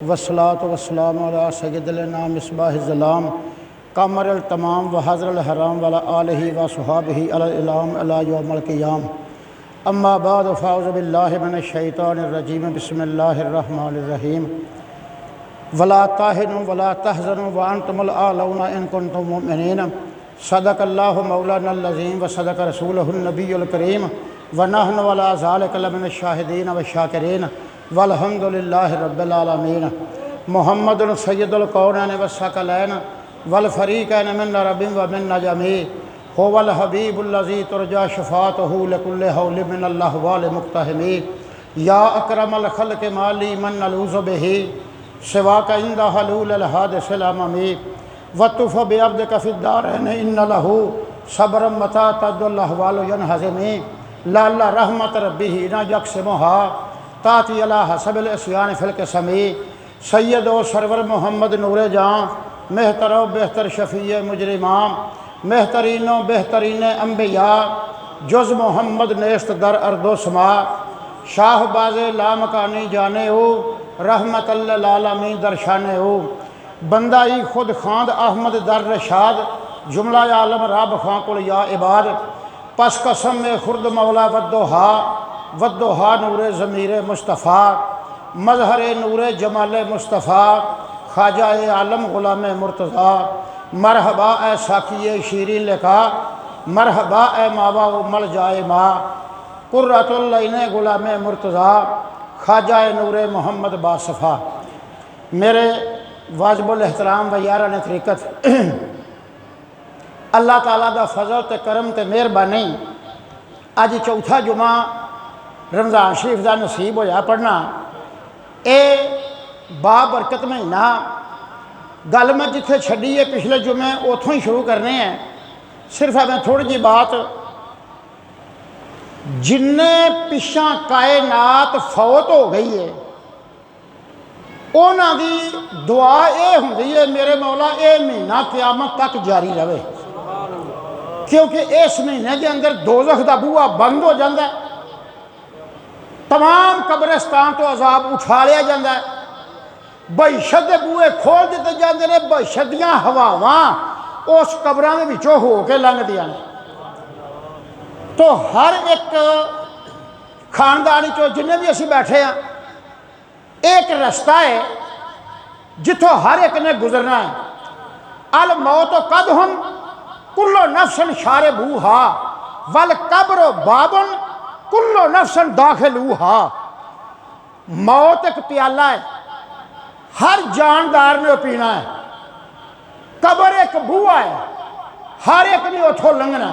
वस्सलातु वस्सलामु अला सय्यदिल नाम मिसबाह ज़लाम कामरल तमाम व हज़रल हराम वला आलिहि व सुहाबिहि अलल इलाम अला यौमल क़ियाम अम्मा बाद फ़ाऊज़ु बिल्लाहि मिनश शैतानिर रजीम बिस्मिल्लाहिर रहमानिर रहीम वला ताहिनु वला तहज़नु व अंतुमुल आलौना इन कुंतुम मुमिनीन सदक़ल्लाहु मौलानल अज़ीम व सदक़ रसूलुहुन नबियुल करीम व नहनु अला ज़ालिका लमिनश शाहिदीन व शाकिरीन वल्हम्दुलिल्लाहि रब्बिल आलमीन मुहम्मदुन सय्यदुल कौनैन व सकलैन वल फरीक़ैन मिन रब्बिन व मिन नजमी हुवल हबीबुल लज़ी तुरजा शफ़ाअतुहु लिकुल्लि हौलिन मिनल्लाह वल मुक़्तहिमी या अकरमल खल्क़ माली मन नलूज़ु बिही सिवाका इंदा हलूलिल हादिसिल अममी वतुफ़ बिअब्दिका फ़िद्दारैन इन्ना लहू सब्रम मता तदुल अहवालु यनहज़िमी लअल्ला रहमत रब्बिही न यक़सिमुहा ताती अला हसबिल इस्यान फिल क़िस्मी सैयद व सरवर मोहम्मद नूरे जान मेहतर व बेहतर शफ़ी मुजरिमाम मेहतरीन व बेहतरीन अम्बिया जुज़ मोहम्मद नेस्त दर अर्दो समा शाहबाज़ लामकानी जाने हो रहमतल्लिल आलमीन दरशाने हो बंदाई खुद खांद अहमद दर रशाद जुमला आलम रब खां कुल या इबाद पस कसम में खुर्द मौला वद्दोहा नूरे ज़मीर मुस्तफ़ा मज़हर नूरे जमाल मुस्तफ़ा ख्वाजा आलम ग़ुलाम मुर्तज़ा मरहबा ए साकी शीरीन लिखा मरहबा ए मावा मल जाए माँ कुर्रतुल ऐन ग़ुलाम मुर्तज़ा ख्वाजा नूरे मोहम्मद बासफ़ा। मेरे वाजिबुल एहतराम व यारान तरीक़त अल्लाह ताला दा फजल ते करम ते मेहरबानी अज चौथा जुमा रमज़ान शरीफ का नसीब होया पढ़ना। ये बाबरकत महीना गल मैं जिथे छड़ी है पिछले जुमे उतों ही शुरू करने हैं। सिर्फ मैं थोड़ी जी बात जिन्ने पिछा कायनात फौत हो गई है उन्हां दी दुआ ये हुंदी है मेरे मौला ये महीना क़यामत तक जारी रहे, क्योंकि इस महीने के अंदर दोज़ख दा बूहा बंद हो जाता है, तमाम कब्रिस्तान तो अजाब उठा लिया जाता है, बहिशत के बूहे खोल दिते जाते हैं, बहिशत दियां हवावां उस कब्रां दे विचों हो के लंघदियां ने। तो हर एक खानदानी चो जिन्ने भी असीं बैठे हैं एक रास्ता है जिथों हर एक ने गुजरना है। अल मौत कद हम कुल्लो नफ्सन शारे बूहा वल कब्रो बाबन कुल्लो नफ्सन दाखिलूहा। मौत एक प्याला है, हर जानदार ने पीना है। कब्र एक बूहा है, हर एक ने उथों लंघना।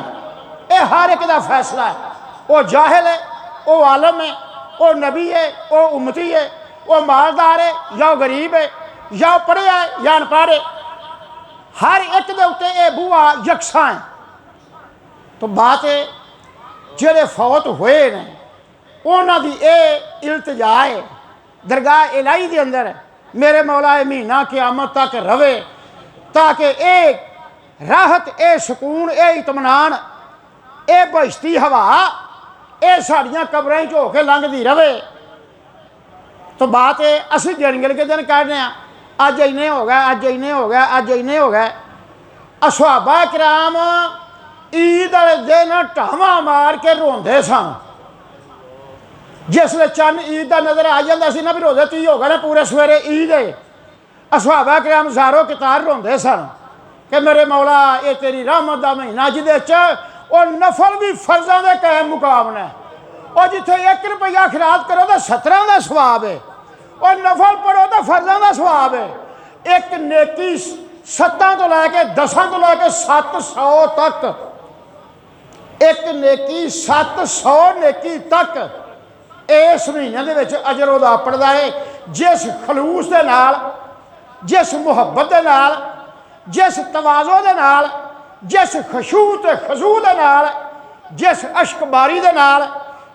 ये हर एक का फैसला है, वो जाहिल है, वो आलम है, वो नबी है, वो उम्मती है, वो मालदार है या गरीब है, या पढ़िया है या अनपढ़ है, हर एक के उत्ते ये बूहा यकसा है। तो बात है जेड़े फौत हुए ने उन्हां दी ये इल्तिजा है दरगाह इलाही के अंदर मेरे मौला महीना क़यामत तक रवे, ताकि एक राहत ए सुकून ए इत्मीनान ए बहिश्ती हवा ये साड़ियाँ कब्रें हो के लंघती रवे। तो बात है असी गिन गिन के दिन कह रहे हैं अज इन्ने हो गए, अज इन्ने हो गए, अज इन्ने हो गए। असहाबा किराम ईद वाले दिन ढावा मार के रोंदे सन। जिसले चंद ईद का नज़र आ जाता सी ना भी रोजे 30 हो गए ना पूरे सवेरे ईद है, असहाबा किराम ज़ारो कितार रोंदे सन कि मेरे मौला ये तेरी रहमत का महीना जिदे और नफल भी फर्जा के कायम मुकाम ने। और जिथे 1 रुपया खिरात करो तो 17 का सवाब है, और नफल पढ़ो तो फर्जा का सवाब है। एक नेकी 7 तो लैके 10 तो लैके 700 तक, एक नेकी 700 नेकी तक इस महीने के अजर उदा पड़ता है। जिस खलूस के नाल, जिस मुहब्बत के नाल, जिस तवाज़ो के नाल, जिस खशू ते खजू के नाल, जिस अशकबारी के नाल,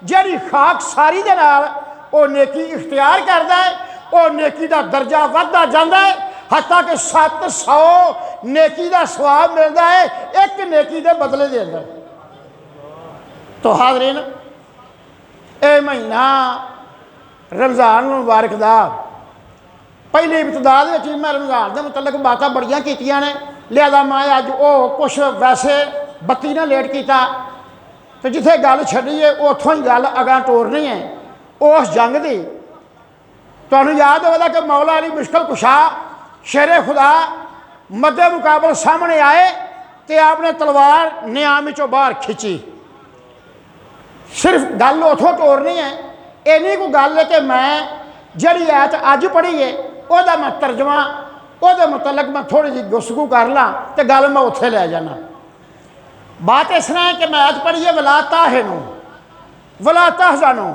जिहड़ी खाक सारी के नाल वो नेकी इख्तियार करता है, और नेकी का दर्जा बढ़ता जाता है, हत्ता कि 700 नेकी का सवाब मिलता है एक नेकी के बदले के अंदर। तो हाज़रीन ये महीना रमज़ान मुबारक दा पहली इब्तदा में मैं रमज़ान के मुतलक बातें बड़ियाँ कीतियां ने, लिहाजा मैं अज वो कुछ वैसे बत्ती ने लेट किया तो जिथे गल छड़ी है उतों ही गल अगां टोरनी है उस जंग की। तुहानूं याद होगा कि मौला अली मुश्किल कुशा शेरे खुदा मद्दे मुकाबल सामने आए तो आपने तलवार नियाम चों बाहर खिंची। सिर्फ गल उतों टोरनी है, इन्नी कोई गल है कि मैं जिहड़ी ऐत अज पढ़ी है वह मैं तर्जमा वो मुतलक मैं थोड़ी जी गुफ्तगू कर ला तो गल मैं उत्थे लै जाना। बात इस तरह है कि मैं अज पढ़ी है वला ताहिनू वला तहज़नू,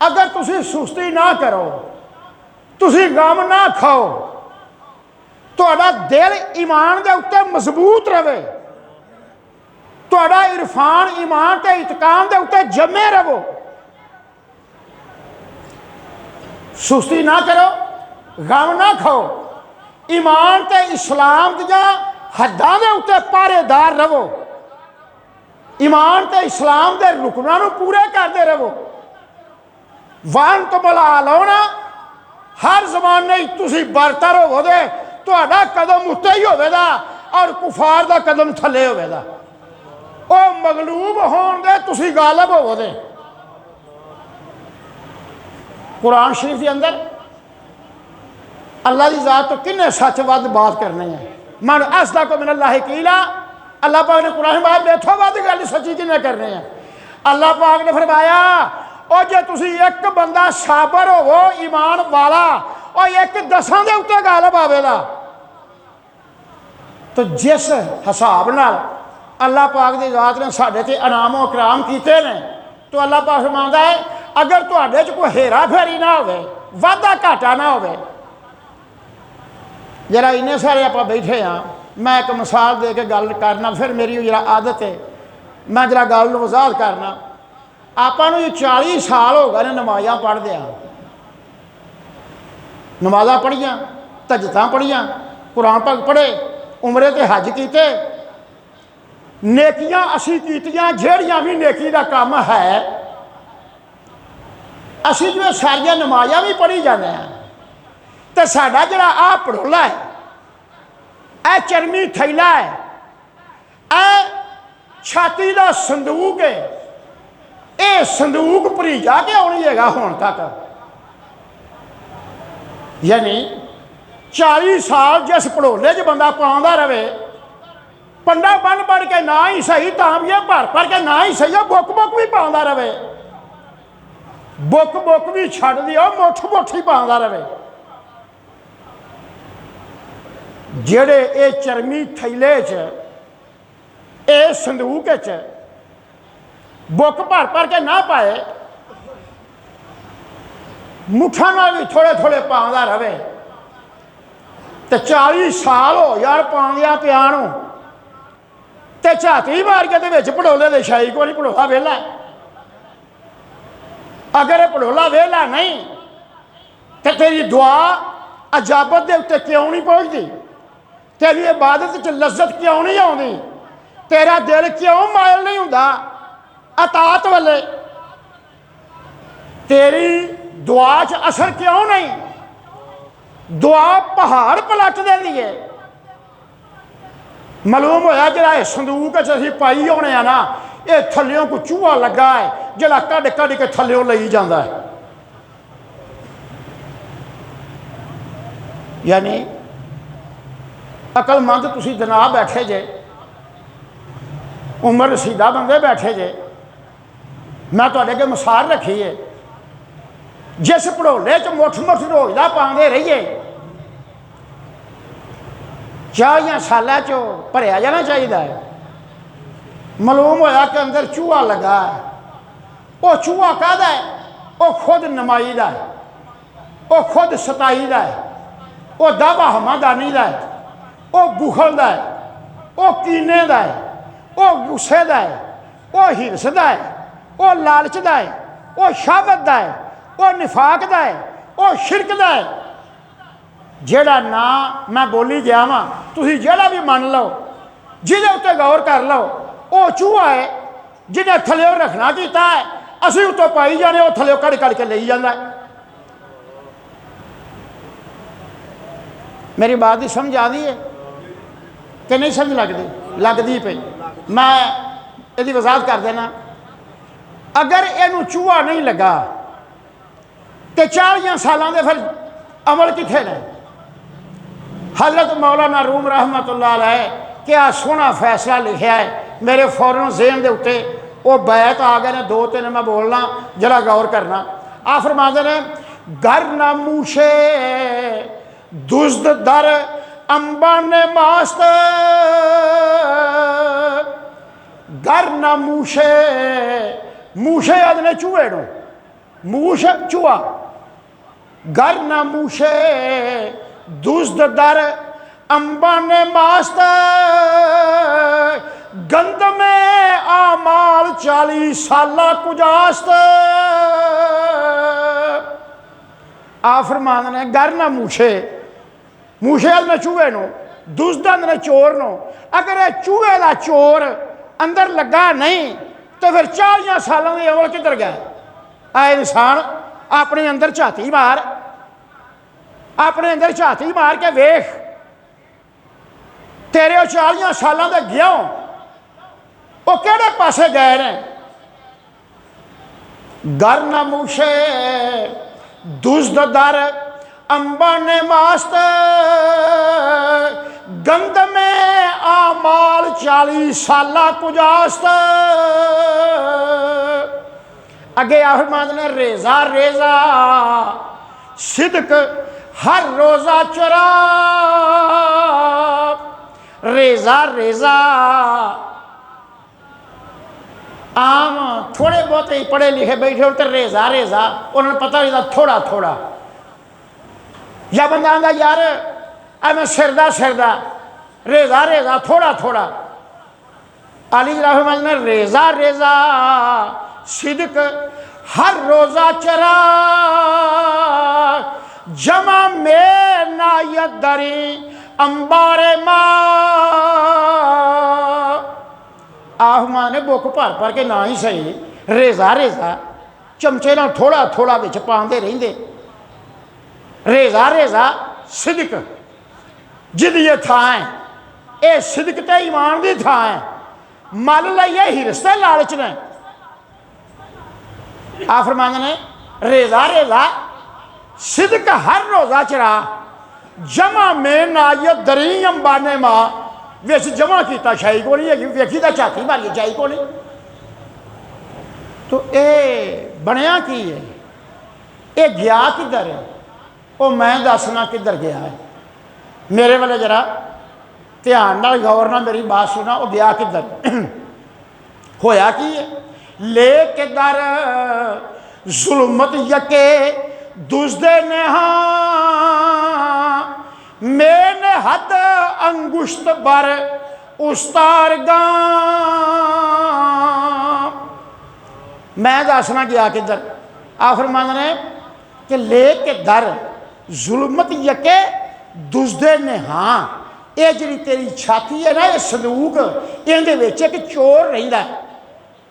अगर तुसी सुस्ती ना करो, तुसी गम ना खाओ, तुहाडा दिल ईमान के उत्ते मजबूत रहे, तुहाडा इरफान ईमान ते इतकाम के उत्ते जमे रहो। सुस्ती ना करो, गम ना खाओ, ईमान ते इस्लाम दियां हद्दां दे उत्ते पारेदार रहो, ईमान ते इस्लाम के रुकनां नूं पूरे करते रहो। वन तो बुला लो ना, हर जमाने तुसी बरतर होवोगे, तुहाडा कदम उत्ते ही होवेगा और कुफार दा कदम थले होवेगा। ओ मगलूब होण दे तुसी गालिब होवोगे। कुरान शरीफ के अंदर अल्लाह की जात तो किन्ने सच वध बात करने हैं। मन असदा को मिनल्लाह कीला, अल्लाह पाक ने कुरान बात बेथो वध गल सच्ची किन्ने करने हैं। अल्लाह पाक ने फरमाया और जे तुसी एक बंदा साबर होवो ईमान वाला और एक 10 के उत्ते गालिब आवेगा। तो जिस हिसाब नाल अल्लाह पाक की जात ने साडे ते इनाम इकराम कीते ने, तो अल्लाह पाक फरमांदा है अगर तुहाडे च कोई हेरा फेरी ना होवे, वाधा घाटा ना होवे। जरा इन्ने सारे आप बैठे हाँ, मैं एक मिसाल दे के गल करना, फिर मेरी जरा आदत है मैं जरा गल वजाहत करना। आपां नूं 40 साल हो गए ने नमाज़ां पढ़दियां, नमाज़ां पढ़ियां, तहज्जुदां पढ़ियां, कुरान पाक पढ़े, उमरे ते हज कीते, नेकियां असीं कीतियां जिहड़ियां भी नेकी दा काम है असीं जो सारियां नमाज़ां भी पढ़ी जाने हैं। तो साडा जिहड़ा आ भड़ोला है, ए चरमी थैला है, ए छाती का संदूक है, ये संदूक भरीजा के आनी है हुण तक। यानी 40 साल जिस भड़ोले च बंदा पाउंदा रहे, पंडा बन बन के ना ही सही तांबिया भर भर के ना ही सही बुक बुक भी पाउंदा रहे, बुक बुक भी छड्ड दिओ, मुठ मुठ ही पाउंदा रहे। जेड़े ये चरमी थैले च ए संदूक च बुक भर भर के ना पाए, मुठा नाल भी थोड़े थोड़े पाउंदा रहे, तो 40 साल हो यार पाउंदिया पिया नूं, ते झाती मार के ते विच भड़ोले दे शाही कोई भड़ोला वेला। अगर ये भड़ोला वेला नहीं तो तेरी दुआ अजाबत के उत्ते क्यों नहीं पहुँचती, तेरी इबादत च लज्जत क्यों नहीं आती, तेरा दिल क्यों मायल नहीं हुंदा अतात वाले, तेरी दुआ च असर क्यों नहीं। दुआ पहाड़ पलट देती है। मालूम होया जरा संदूक असीं पाई होने ना, ये थल्लियों को चूहा लगा है जरा कढ़ कढ़ के थल्लियों लई जाता है। यानी अकलमंद तुसी जनाब बैठे जे, उम्र रसीदा बंदे बैठे जे, मैं तुहाडे अगे मिसाल रखी है। जिस भड़ोले च मुठ मुठ रोज़दा पाते रहिए 40 साल चो भरिया जाना चाहिए है। मालूम होया कि अंदर चूहा लगा है। वो चूहा कहदा है, वो खुद नमाई दा है, वो खुद सताई दा है, वो दावा हमादानी दा है, वो बुखल दा है, वो कीने दा है, वो गुस्से दा है, वो हिरस दा है, वो लालच दा है, वो शाहवत दा है, वो निफाक दा है, वो शिरक दा है। जेड़ा ना मैं बोली गया वा, तुसी जेड़ा भी मान लो, जिहदे उत्ते गौर कर लो, वो चूहा है जिन्हें थल्ले रखना किया है, असीं उत्तों पाई जाने, वो थल्ले कड़ कड़ के ले जाता है। मेरी बात की समझ आ रही है कि नहीं समझ लगती पई। मैं इसकी वजाहत कर देना। अगर इनू चूहा नहीं लगा तो 40 सालों के फिर अमल कितने ने। हज़रत मौलाना रूम रहमतुल्लाह अलैह क्या सोहना फैसला लिखा है, मेरे फौरन ज़हन के उत्ते वो बैत आ गए ने। 2-3 मैं बोलना, जरा गौर करना। आ फरमाते ने घर न मूशे दुज्द दर अंबन मास्त, घर न मूशे, मूशे आदने चूहे नूं, मूश चूहा। घर न मूशे दुज्द दर अंबन मास्त, गंद में आमाल 40 साला कुजास्त। आ फरमान ने घर न मूशे, मूशे आदने चूहे नूं, दुज्द आदने चोर नूं। अगर यह चूहे का चोर अंदर लगा नहीं तो फिर 40 सालों की अमल किधर गया। आ इंसान अपने अंदर झाती मार, अपने अंदर झाती मार के वेख, तेरे 40 सालों के गया वो किहड़े पासे गए ने। घर न मूशे दुज्द दर अंबन मास्त, गंद में आमाल 40 साला कुजास्त। अगे अहमद ने रेजा रेजा सिदक हर रोजा चरा, रेजा रेजा। आम थोड़े बहुत ही पढ़े लिखे बैठे हो तो रेजा रेजा उन्होंने पता नहीं था थोड़ा थोड़ा। या बंदा आंदा यार मैं सिरदा सिरदा, रेजा रेजा थोड़ा थोड़ा। अली रहमत ने रेजा रेजा सिदक हर रोजा चरा, जमा में नायत दरी अंबारे माँ। आहमा ने बुक भर भर के ना ही सही रेजा रेजा चमचे ना थोड़ा थोड़ा बिच पाते रेंदे। रेजा रेजा सिदक जिदी ये थां है, ये सिदक ते ईमान की थां है। मल लाइए हिरस ते लालच ने। आ फरमांदे ने रेजा रेजा सिदक हर रोजा चरा, जमा में नायत दरी अंबाने माँ। विच जमा किया शाही को नहीं है, वेखी तो झाती मारी शाही को नहीं। तो ये बनया की है, ये गया किधर है, वो मैं दसना किधर गया है। मेरे वाले जरा ध्यान नाल गौर ना मेरी बात सुना। वो गया किधर, होया की है। ले के दर जुल्मत यके दुजदे ने हाँ, मैंने हद अंगुश्त बर उस्तार गा। मैं दसना गया किधर। आखिर मान रहे कि ले के दर जुल्मत यके दुजदे ने हाँ, ये जी तेरी छाती है ना, ये संदूक इहदे एक चोर रहिंदा है।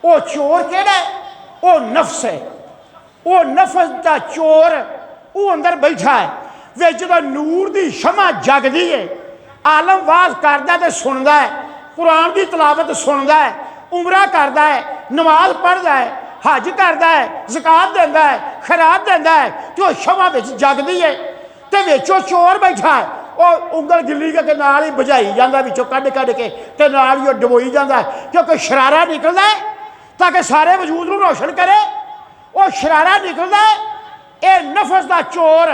वो चोर केड़ा है, वो नफ्स है। वो नफ्स का चोर वो अंदर बैठा है। वे जो नूर की शमा जगदी है, आलम वाज करता तो सुनता है, कुरान की तलावत सुनता है, उमरा करता है, नमाज पढ़ता है, हज करता है, ज़कात देता है, खैरात देता है। तो शमा विच जगदी है तो विचों चोर बैठा है। वो उंगल गिली करके नाल ही बुझाई जाता, विचों कढ़ कढ़ के ते नाल ही डबोई जाता है। क्योंकि शरारा निकलता है ताकि सारे वजूद को रोशन करे। वो शरारा निकलता है, ये नफस का चोर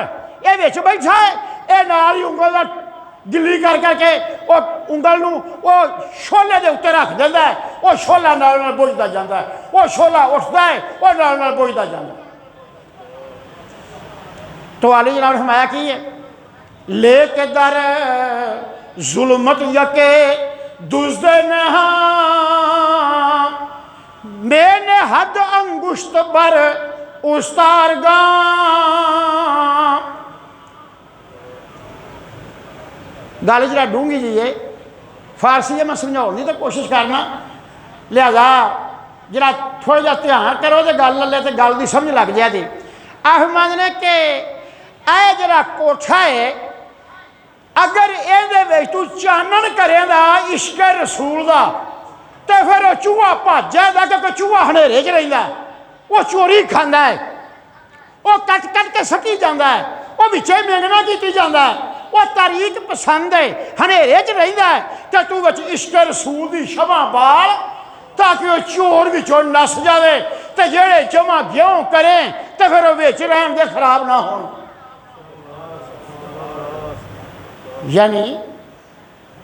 ये विच बैठा है, ये नाल ही उंगल का गिली कर करके वो उंगल नूं वो छोले के उत्ते रख देता है। वो छोला नाल नाल बुझदा जाता है, वो छोला उठता है, वो नाल नाल बुझदा जाता है। तो अली जनाब फरमाया की है, ले के दर जुल्मत यके दुजदे ने हाँ, मैंने हद अंगुश्त बर उस्तार गा। गल जरा डूंगी जी है, फारसी है, मैं समझाने की तो कोशिश करना, लिहाजा जरा थोड़ा जा ध्यान करो तो गल ले तो गल की समझ लग जाती। अहमद ने कि यह जरा कोठा है अगर ये तू चानन करेगा इश्क रसूल का तो फिर चूहा भज जाएगा, क्योंकि चूहा हनेरे च रहिंदा है, वो चोरी खांदा है, वो कट कट के सटी जाता है, वो विचे मेंगना की जाता है, वो तारीख पसंद है, हनेरे च रहिंदा है, तो तू बच इश्क रसूल की शमा बाल ताकि वह चोर विचों नस जाए, तो जेड़े जमा ग्यों करें तो फिर वो विच रहन दे खराब ना हो। यानी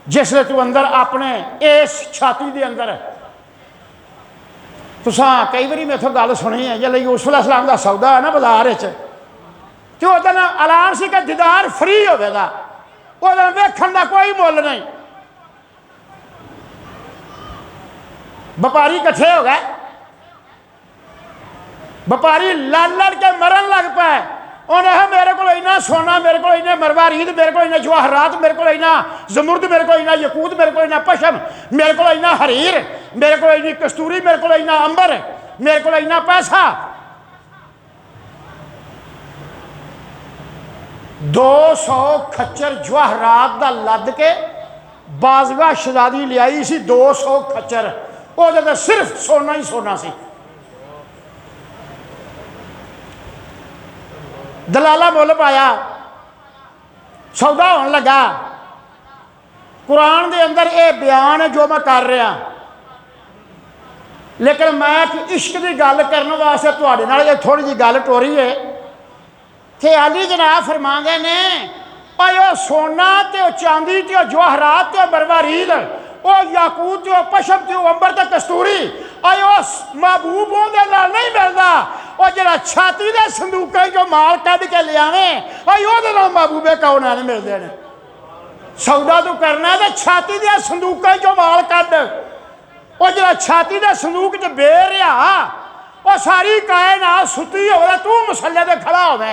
जिसले तू अंदर अपने इस छाती के अंदर तुसा कई बार मेथों गल सुनी है, जल्द यूसुफ अलैहिस्सलाम का सौदा है ना बाजार तो उस ऐलान से कि दीदार फ्री होगा, उस वेखण का कोई मुल नहीं। व्यापारी इकट्ठे हो गए, व्यापारी लड़ लड़ के मरन लग पाए। उन्हें कहा मेरे को इन्ना सोना, मेरे को इन्ने मरवारीद, मेरे को इन्ना जवाहरात, मेरे को इन्ना जमुर्द, मेरे को इन्ना यकूत, मेरे को इन्ना पशम, मेरे को इन्ना हरीर, मेरे को इन्नी कस्तूरी, मेरे को इन्ना अंबर, मेरे को इन्ना पैसा। 200 खच्चर जवाहरात का लद के बाजगा शहजादी लियाई सी, 200 खच्चर, वो सिर्फ सोना ही सोना सी। दलाला मुल पाया, सौदा होने लगा। कुरान के अंदर ये बयान है जो मैं कर रहा, लेकिन मैं इश्क की गल करने वास्ते तुहाडे नाल ये थोड़ी जी गल टोरी है कि अली जनाब फरमांदे ने ओ सोना ते चांदी ते जवाहरात ते मरवारीद, ओ याकूत ते पशम ते अंबर ते कस्तूरी, उस महबूब दे नाल नहीं मिलता। और जरा छाती के संदूकों जो माल कढ़ के लियावे वो महबूबे कौन नहीं मिलते हैं। सौदा तू करना तो छाती के संदूकों जो माल कढ़, और जरा छाती के संदूक च बेरिया और सारी कायनात सुती हो, तू मसले ते खड़ा होवे,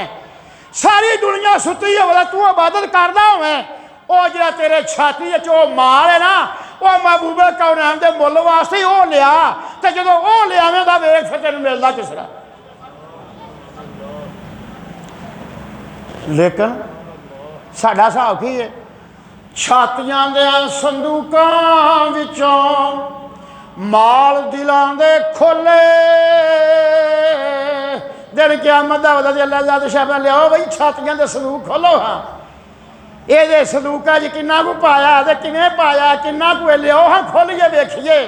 सारी दुनिया सुती हो, तू इबादत करदा होवे, और जरा तेरे छाती वो माल है ना, वो महबूबे कौन के मुल वास्ते वो लिया, तो जो वो लियावेगा वेख फिर तेन मिलता किस तरह। लेकिन साडा हिसाब की है, छातियां दे संदूकां विचों माल दिलां दे खोले, दिन क़यामत दा वदा अल्लाह ज़ात शाह लियाओ बई छातियां दे संदूक खोलो। हाँ ये संदूका च किन्ना कु पाया ते किवें पाया, किन्ना कु लियाओ हाँ खोलिए वेखिए।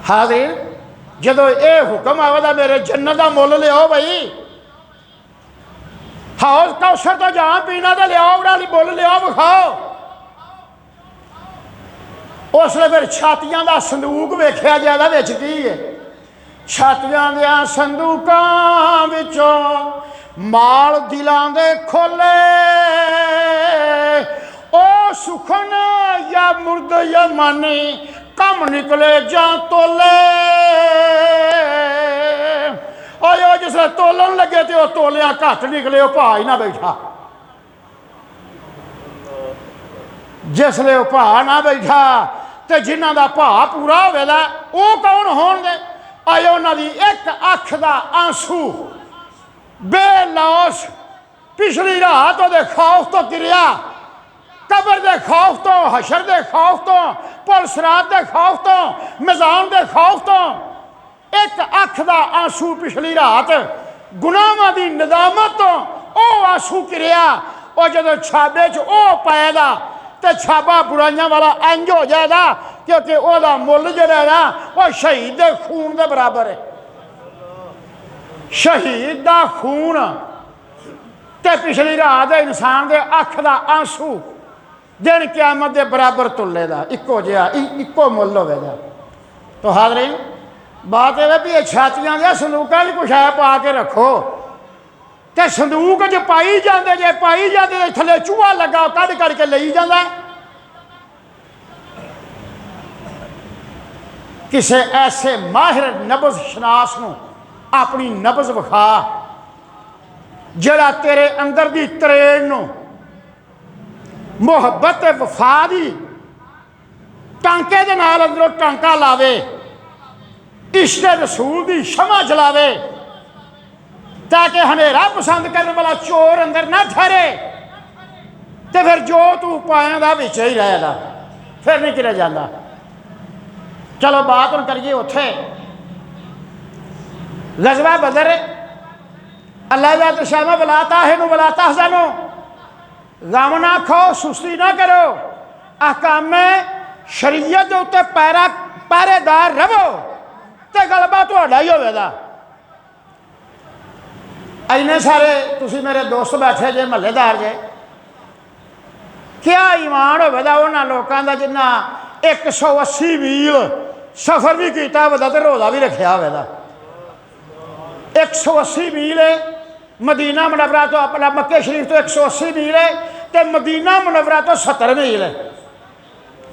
हाज़िर जदों ये हुक्म आवेगा मेरे जन्नत का मुल लियाओ बई, हौज कौसर तो जां पीना तो लियाओ, मुल लियाओ विखाओ। उसले फिर छातियां का संदूक वेख्या जाएगा विच की है, छातियां दियां संदूकां विचों माल दिलां दे खोले, ओ सुखन या मुर्द या मानी कम निकले जा तोले। और जिसले तोलन लगे तो वह तोलिया घट निकले, वह भा ही ना बैठा। जिसले वह भा ना बैठा तो जिन्हों का भा पूरा होगा वो कौन होणगे? आए उन्होंने एक अख का आंसू बेलौस पिछली रात वो खौफ तो गिरिया, कबर के खौफ तो, हशर के खौफ तो, पुलसरात के खौफ तो, मिजान के खौफ तो, एक अख का आंसू पिछली रात गुनाहों की नदामत तो वह आंसू गिरिया। और जो छाबे च पाएगा तो छाबा बुराइयां वाला इंज हो जाएगा, क्योंकि वह मुल जरा ना वह शहीद के खून के बराबर है। शहीद का खून ते पिछली रात इंसान के अख का आंसू दिन क़यामत के बराबर तुलेगा, इको जिहा इको मुल होगा। तो हाज़रीन बात यह है भी छातियां दे संदूकां कुछ है पा के रखो, तो संदूक च पाई जाते, जे पाई जाते थले चूहा लगा कढ़ कढ़ के लई जाता। किसी ऐसे माहिर नब्ज़ शनास नूं अपनी नब्ज़ विखा जड़ा तेरे अंदर की तरेन नूं मुहब्बत वफा दी टांके दे नाल अंदरों टांका लावे, इश्क रसूल की शमा जलावे। ताकि हनेरा पसंद करने वाला चोर अंदर ना ठहरे, तो फिर जो तू पाएगा विच ही रहेगा, फिर नहीं किया जाता। चलो बात हम करिए उत्थे गज़वा बदर, अल्लाह का शामा बुलाता है बुलाता हजानो, गम ना खाओ, सुस्ती ना करो, अहकाम शरीयत के उत्ते पहरेदार रवो, तो गलबा तुहाडा ही होवेगा। इन्ने सारे तुसी मेरे दोस्त बैठे जे, महल्लेदार जे, क्या ईमान होवेगा उन्होंने लोगों का जिन्ना 180 मील सफ़र भी किया होगा तो रोज़ा भी रखा होगा। 180 मील है मदीना मुनव्वरा तो, अपना मक्के शरीफ तो 180 मील है, तो मदीना मुनव्वरा तो 70 मील है,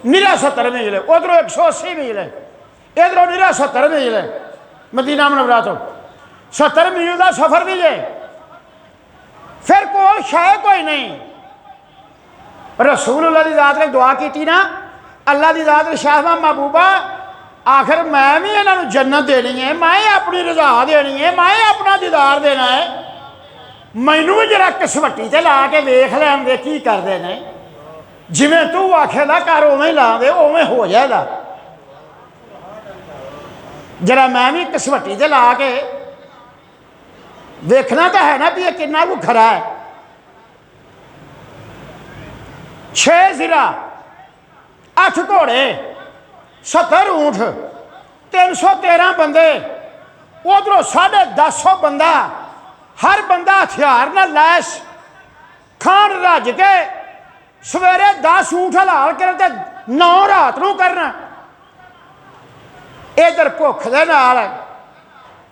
निरा 70 मील है। उधरों 180 मील है, इधरों निरा 70 मील है। मदीना मुनव्वरा तो 70 मील का सफ़र भी है, फिर कोई शय कोई नहीं। रसूल अल्लाह की ज़ात ने दुआ की ना, अल्लाह की ज़ात ने शाह महबूबा आखिर मैं भी इन्हों जन्नत देनी है, मैं अपनी रजा देनी है, मैं अपना दीदार देना है, मैनू भी जरा कसवट्टी से ला के वेख लैन दे की करते हैं, जिमें तू आखेगा कर उवें ही ला दे, उवें हो जाएगा। जरा मैं भी कसवट्टी से ला के देखना तो है ना भी ये कितना को खरा है। 6 ज़िरा, 8 घोड़े, 70 ऊँट, 313 बंदे, उधरों 150 बंदा, हर बंदा हथियार न लैस, खान रज के सवेरे 10 ऊँट हलाल कर 9 रात को करना। इधर भुख दे नाल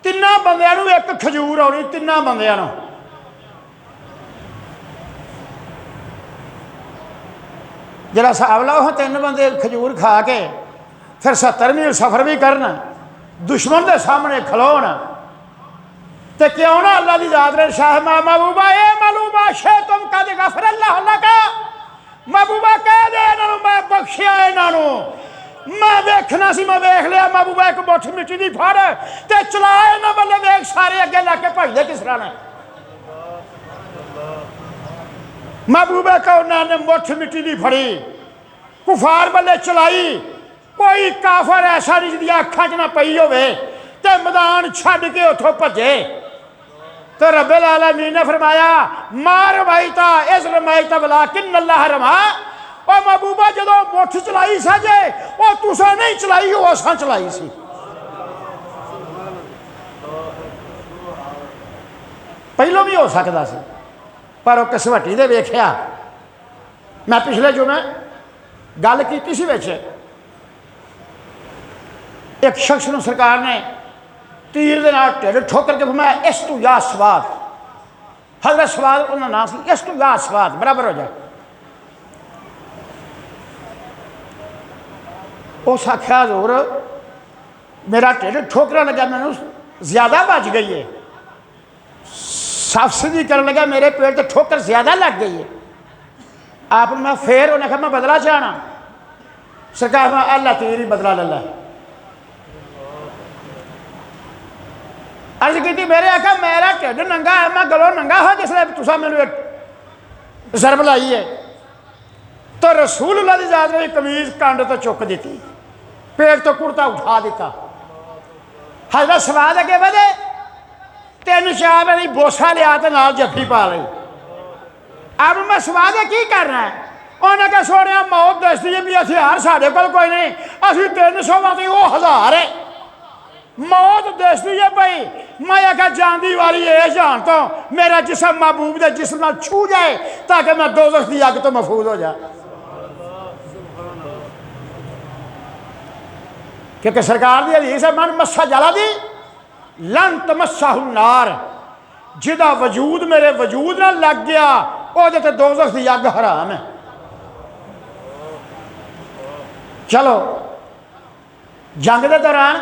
3 बंदियां एक खजूर आनी, 3 बंदियां जरा हिसाब लाओ, 3 बंदे खजूर खा के फिर 70 मील सफ़र भी करना, दुश्मन के सामने खलोन, तो क्यों ना अल्लाह की ज़ात ने शाह महबूबा ए महबूबा शे तुम कद गफर अल्लाह का, महबूबा कह दे इन्हों मैं बख्शिया, इन्हों मैं देखना सी, मैं वेख लिया महबूबा, एक मुठ मिट्टी की फड़ ते चला इन्होंने वाले वेख, सारे अगे लग के भजदे किस तरह ने। महबूबा का उन्होंने मुठ मिट्टी की फड़ी, कुफार वाले चलाई, कोई काफर ऐसा नहीं जिहदी अखां च ना पई होवे, ते मैदान छड्ड के उथों भजे। तो रब्बुल आलमीन ने फरमाया मार रमाईता इस रमाईता वला किन अल्लाह रमा, और महबूबा जो मुठ चलाई साजे वो तुसा नहीं चलाई, वो असां चलाई सी। पहलों भी हो सकता सी, पर वह कसवट्टी दे वेख्या। मैं पिछले जुमे गल की सी विच, एक शख्स को सरकार ने तीर के नाल ढिड ठोकर के फरमाया इस तू या स्वाद, हजरत स्वाद उन्होंने नाम से, इस तू या स्वाद बराबर हो जाए। उस आख्या हजूर मेरा ढिड ठोकरा लगा, मैनू ज्यादा बच गई है, सब्सिडी कर लगा, मेरे पेट से ठोकर ज्यादा लग गई है। आप मैं फिर उन्हें कहा मैं बदला चाहना, सरकार में अल्लाह तीर ही बदला ले ला। अर्ज की मेरे आखा मेरा ढिड नंगा है, मैं गलों नंगा हो जिसने तुसा मैनू जरब लाई है। तो रसूलुल्लाह की ज़ात ने कमीज कंड तो चुक दी, पेट तो कुर्ता उठा दिता। हजरत सवाद अगे बढ़े, 3-4 बारी बोसा लिया तो नाल जफ्फी पा ली। अब मैं सवाद की करना है, उन्हें कहा सोने मौत दसदी है भी हथियार साढ़े कोल कोई नहीं, असी 300 वाती वो 1000 है, मौत दसदी है भाई। मैं आखा जाती वाली है जान तो मेरा जिसम महबूब के जिसम नाल छू जाए ताकि मैं दोज़ख की अग तो महफूज हो जा। क्योंकि सरकार की हदीस है मन मस्सा जला दी लन तमस्साहु नार, जिदा वजूद मेरे वजूद ना लग गया वो तो दोज़ख की अग हराम है। चलो जंग के दौरान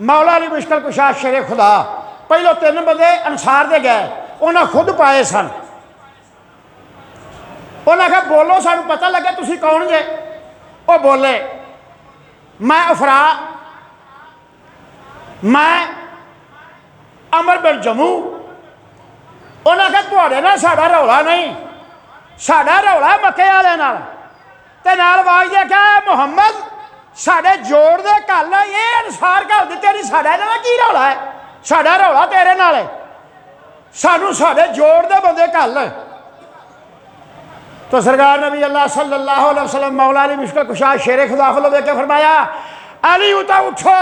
मौला अली मुश्किल कुशा शेरे खुदा पहले 3 बंदे अंसार दे गए, उन्हें खुद पाए सन। उन्हें कहा बोलो सानू पता लगे तुसी कौन जे। वो बोले मैं अफरा, मैं अमर बिन जमू, उन्हें आख्या तुहाडे नाल साडा रौला नहीं, साडा रौला मक्के वाले नाल। ते नाल आवाज दे आख्या मुहम्मद साडे जोड़ दे गल ये अनुसार गल दी तेरी, साडा इहनां दा की रौला है? साडा रौला तेरे नाल है, सानू साडे जोड़ दे बंदे गल। तो सरकार नबी अल्लाह सल्लल्लाहु अलैहि वसल्लम मौला अली मुश्किल कुशा शेर खुदा फलो देख के फरमाया अली उता उठो,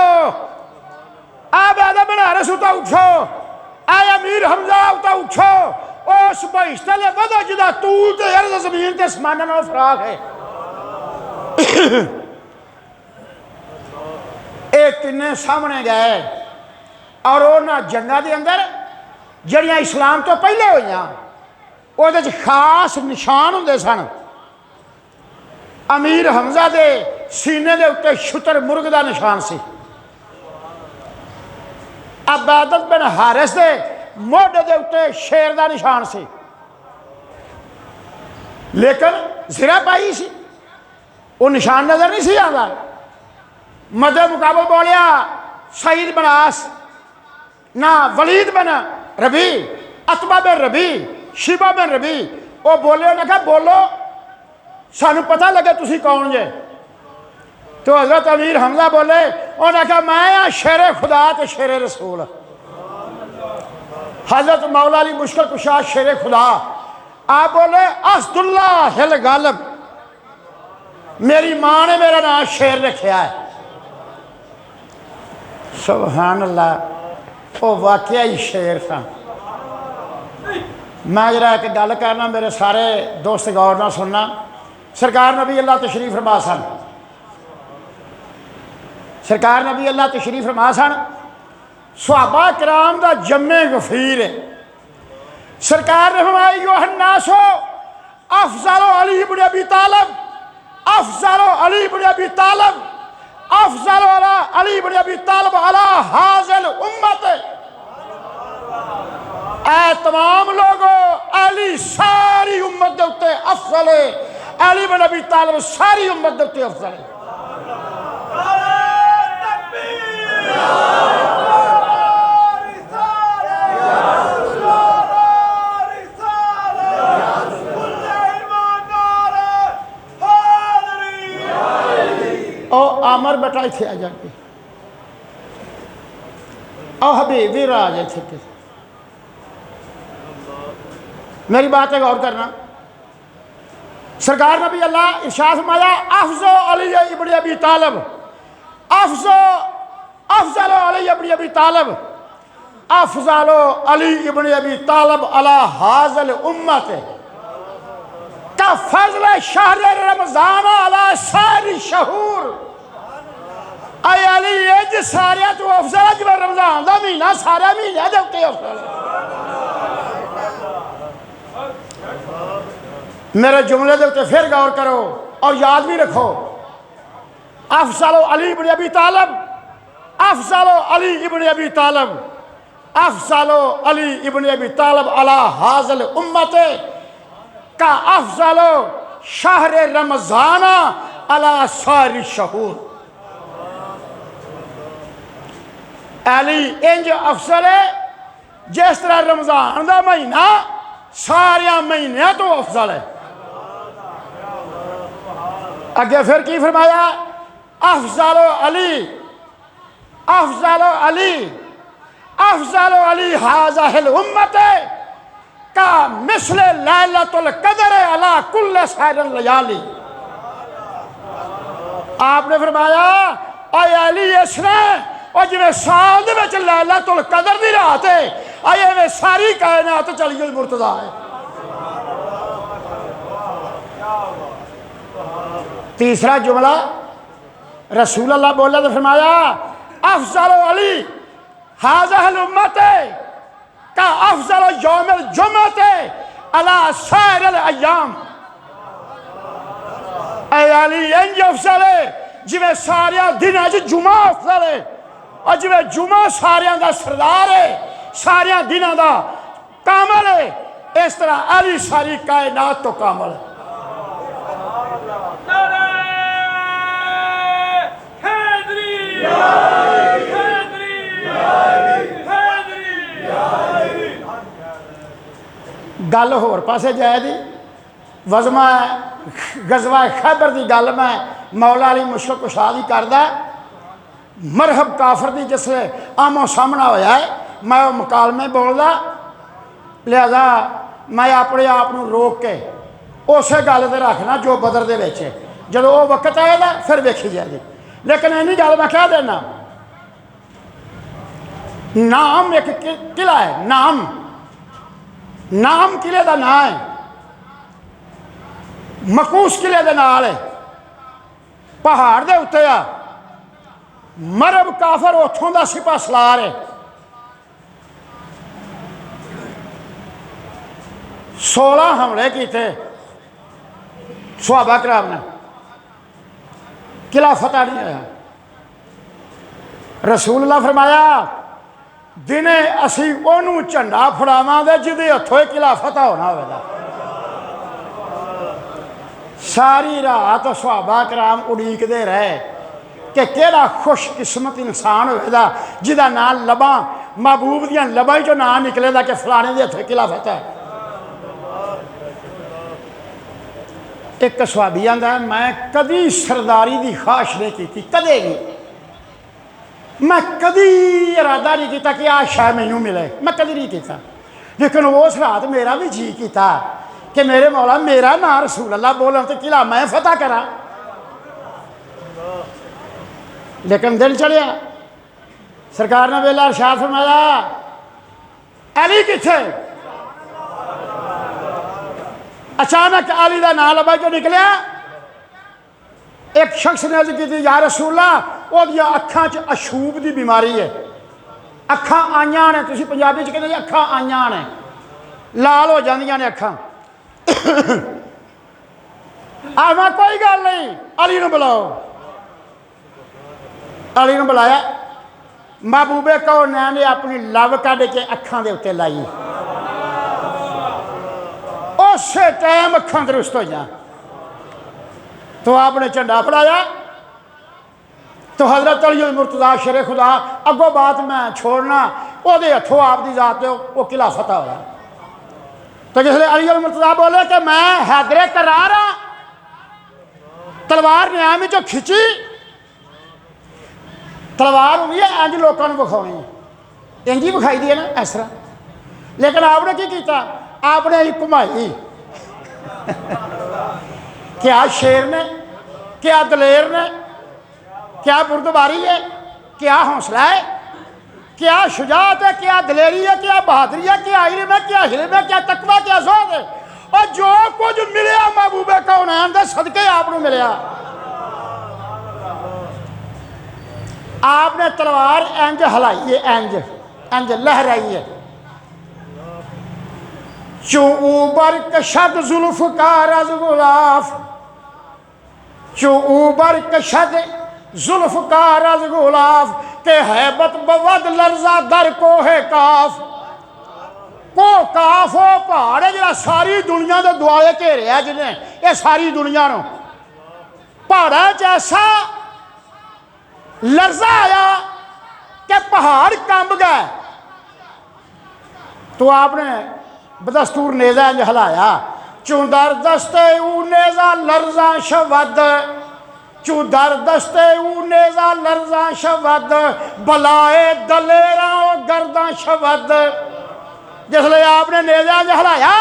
आप आदा बनारस उता उठो, आए अमीर हमजा उता उठो, उस बहिश्ते ले वधो जिदा तूल ते अर्ज़ ज़मीन ते आसमान नाल फराक है। ये तिन्ने सामने गए और उन्हां जंगां दे अंदर जड़ियां इस्लाम तो पहले होईयां उहदे च खास निशान हुंदे सन। अमीर हमजा दे सीने दे उत्ते शुतर मुर्ग दा निशान सी, अबादत बिन हारिस दे मोढे दे उत्ते शेर दा निशान सी, लेकिन ज़िरा पाई सी, वो निशान नजर नहीं सी आंदा। मदे मुकाबल बोलिया सईद बिन आस ना वलीद बिन रबी, अतबा बिन रबी, शिबा बिन रबी, वो बोले उन्हें कहा बोलो सानू पता लगे तुसी कौन जे। तो हजरत अमीर हमजा बोले, उन्हें कहा मैं हाँ शेर खुदा तो शेर रसूल। हजरत मौला अली मुश्किल कुशा शेर खुदा आप बोले असदुल्ला हिल गालिब, मेरी मां ने मेरा नाम शेर रखा है। सुभान अल्लाह, वो वाकया ही शेर था। मैं जरा एक गल करना, मेरे सारे दोस्त गौर ना सुनना। सरकार नबी अल्लाह तशरीफ फरमा सन, सरकार नबी अल्लाह तशरीफ फरमा सन, सहाबा कराम दा जम्मे गफीर है। सरकार ने फरमाया यूहन्नासो अफज़लो अली इब्न अबी तालिब, अफज़लो अली इब्न अबी तालिब, अफज़लो अली इब्न अबी तालिब अला हाज़िल उम्मत। ऐ तमाम लोगों अली सारी उम्मत दे उत्ते अफज़ल है, अली इब्न अबी तालिब सारी उम्मत दे उत्ते अफज़ल है। आमर बेटा इतने आ जाके हबीब भी राज इतने। मेरी बात है गौर करना। सरकार नबी अल्लाह इरशाद फरमाया अफज़ो अली इब्न अबी तालिब, अफज़लो अली इब्न अबी तालिब, अफज़लो अली इब्न अबी तालिब अला हाज़िल उम्मत का फज़ल शहर रमज़ान अला सारी शहूर। आए अली एज सारे तो अफज़ल जिवें रमज़ान का महीना सारे महीने के उत्ते अफज़ल। मेरे जुमले के उत्ते फिर गौर करो और याद भी रखो। अफज़लो अली इब्न अबी तालिब, अफज़लो अली इब्न अबी तालिब, अफज़लो अली इब्न अबी तालिब अला हाज़िल उम्मत का अफज़लो शहर रमज़ान अला सारी शहूर। अली इंज अफसर है जिस तरह रमज़ान का महीना सारे महीनों तो अफजल है। अगे फिर की फरमाया अफज़लो अली, अफज़लो अली, अफज़लो अली हाज़िल उम्मत का मिसले लैलतुल क़द्र अला कुल्ल साइरिल लयाली। आपने फरमाया आए अली इसने और जिवें साल दे विच लैलतुल क़द्र दी रात है, आए में सारी कायनात चली गई मुर्तज़ा है। तीसरा जुमला रसूल अल्लाह बोले तो फरमाया अफज़लो अली हाज़िल उम्मत का अफज़लो यौमिल जुम्मत अला साइरिल अय्याम। ऐ अली इंज अफज़ल है जिवें सारे दिनां च जुमा अफज़ल है और जिवें जुमा सारियां दा सरदार है, सारियां दिनां दा कामल है, इस तरह अली सारी कायनात तो कामल है। गल होर पासे जाए दी वज़मा गज़वा खैबर की गल मैं मौला अली मुश्किल कुशा दी करदा मरहब काफर की जिसले आमो सामना होया है मैं वो मुकालमे बोलदा लिहाजा मैं अपने आप को रोक के उस गल से रखना जो बदर दे विच है जो वो वक्त आएगा फिर वेखी जाएगी लेकिन इन्नी गल मैं कह देना नाम एक किला है नाम किले का नाम है मकूस किले के नाल है पहाड़ के उत्ते आ मरब काफर उतों का सिपा सलार है 16 हमले किए सहाबा कराम ने किला फतह नहीं होया रसूलुल्लाह फरमाया दिने असी ओनू झंडा फड़ावांगे जिहदे हथों किला फतह होना होगा सारी रात सहाबा कराम उड़ीकते रहे कि केड़ा खुशकिस्मत इंसान होगा जिहदा नाम लबा महबूब दियां लबां चों नाम निकलेगा कि फलाने दे हथों किला फतह। एक सहाबी आंदा मैं कदी सरदारी की ख्वाहिश नहीं की कदे भी मैं कदी इरादा नहीं किया कि आ शायद मैनू मिले मैं कदी नहीं किया लेकिन उस रात मेरा भी जी किया कि मेरे मौला मेरा नाम रसूल अल्लाह बोलन तो किला मैं फतह करा लेकिन दिन चढ़िया सरकार ने वेला इरशाद फरमाया अली किथे अचानक अली का नाम लबा जो निकलिया एक शख्स ने अर्ज की या रसूला ओदियां अखां च अशूब की बीमारी है अखां आईयां ने तुसीं पंजाबी च कहंदे अखां आईयां ने लाल हो जांदियां ने अखां आवां कोई गल नहीं अली नूं बुलाओ अली नूं बुलाया महबूबे कौनैन ने अपनी लव कढ के अखां दे उत्ते लाई उस टाइम अखां दुरुस्त हो जा तो आपने झंडा फड़ाया तो हजरत अली मुर्तज़ा शेरे खुदा अगो बात मैं छोड़ना ओदे हथों आपकी जात वो किला फतह होया तो जिसले अली मुर्तज़ा बोले कि मैं हैदरे करार हाँ तलवार न्याम चो खिंची तलवार हुई है इंज लोगों को विखानी इंज ही विखाई दी है ना इस तरह लेकिन आपने की किया आपने ही घुमाई क्या शेर ने क्या दलेर ने क्या बुर्दबारी है क्या हौसला है क्या शुजात है क्या दलेरी है क्या बहादुरी है क्या इल्म है क्या हिल्म है क्या तकवा क्या ज़ोहद है और जो कुछ मिले महबूबे कौनैन दे सदके आपको मिले आपने तलवार इंज हलाई है इंज इंज लहराई है चूबर कशद जुल्फ़कार अज़ गुलाफ चूबर कशद जुल्फ़कार अज़ गुलाफ के हैबत बवद लर्जा दर को है काफ वो काफ वो पहाड़ है जो सारी दुनिया के दुआले घेरिया जिन्हें ये सारी दुनिया नो पहाड़ा च ऐसा लर्जा आया कि पहाड़ कंब गए तो आपने बदस्तूर नेजा इंज हलाया चूदर दस्ते ऊ नेजा लर्जा शवद चूदर दस्ते ऊ नेजा लर्जा शवद बलाए दलेरा गर्दा शवद जिसले आपने नेजा इंज हलाया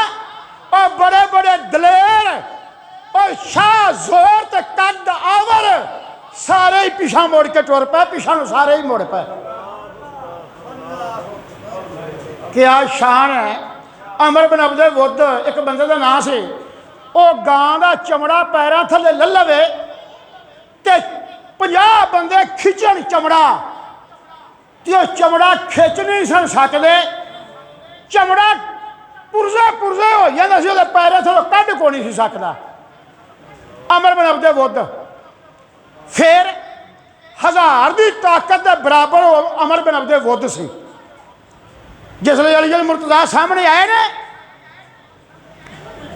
और बड़े बड़े दलेर और शाह जोर ते कद आवर सारे ही पिछा मुड़ के टुर पे पिछा सारे ही मुड़ पे क्या शान है अमर बिन अब्दुल वुद एक बंदे का नाम से वो गां का चमड़ा पैरों थले ले लवे तो 50 बंदे खिंचन चमड़ा तो चमड़ा खिंच नहीं सन सकते चमड़ा पुरजे पुरजे हो जाता सी पैरों थलों कढ़ को नहीं सकता अमर बिन अब्दुल वुद फिर 1000 की ताकत के बराबर अमर बिन अब्दुल वुद सी जिसले अली मुर्तज़ा सामने आए ने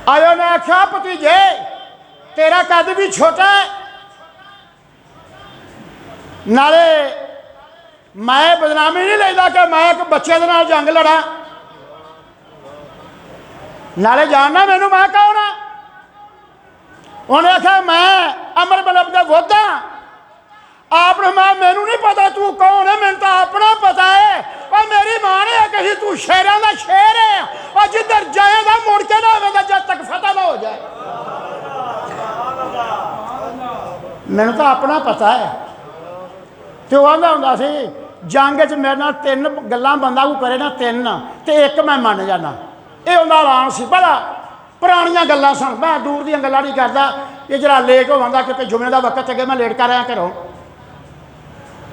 आयो ने आख्या भतीजे तेरा कद भी छोटा है नाले मैं बदनामी नहीं लेता कि मैं एक बच्चे के नाल जंग लड़ा नाले जानना मैनू मैं कौन हाँ? उन्हें आख्या मैं अमर बिन अब्दुल वुद्द हाँ। आपने मैं मैनू नहीं पता तू कौन है, मैंने तो अपना पता है। और मेरी मां ने कही तू शेरों का शेर है और जिधर जाएगा मुड़ के ना आएगा जब तक फतह ना हो जाए। मैंने तो अपना पता है। तो आंदा हुंदा सी जंग च मेरे नाल 3 गल्लां बंदा कोई करे ना 3 तो एक मैं मन जाना। ये उन्दा ऐलान सी। बड़ा पुरानियां गल्लां सन, मैं दूर दियां गल्लां नहीं करदा। ये जरा लेट होवांगा क्योंकि जुमे का वक्त अगे मैं लेट कर रहा घरों।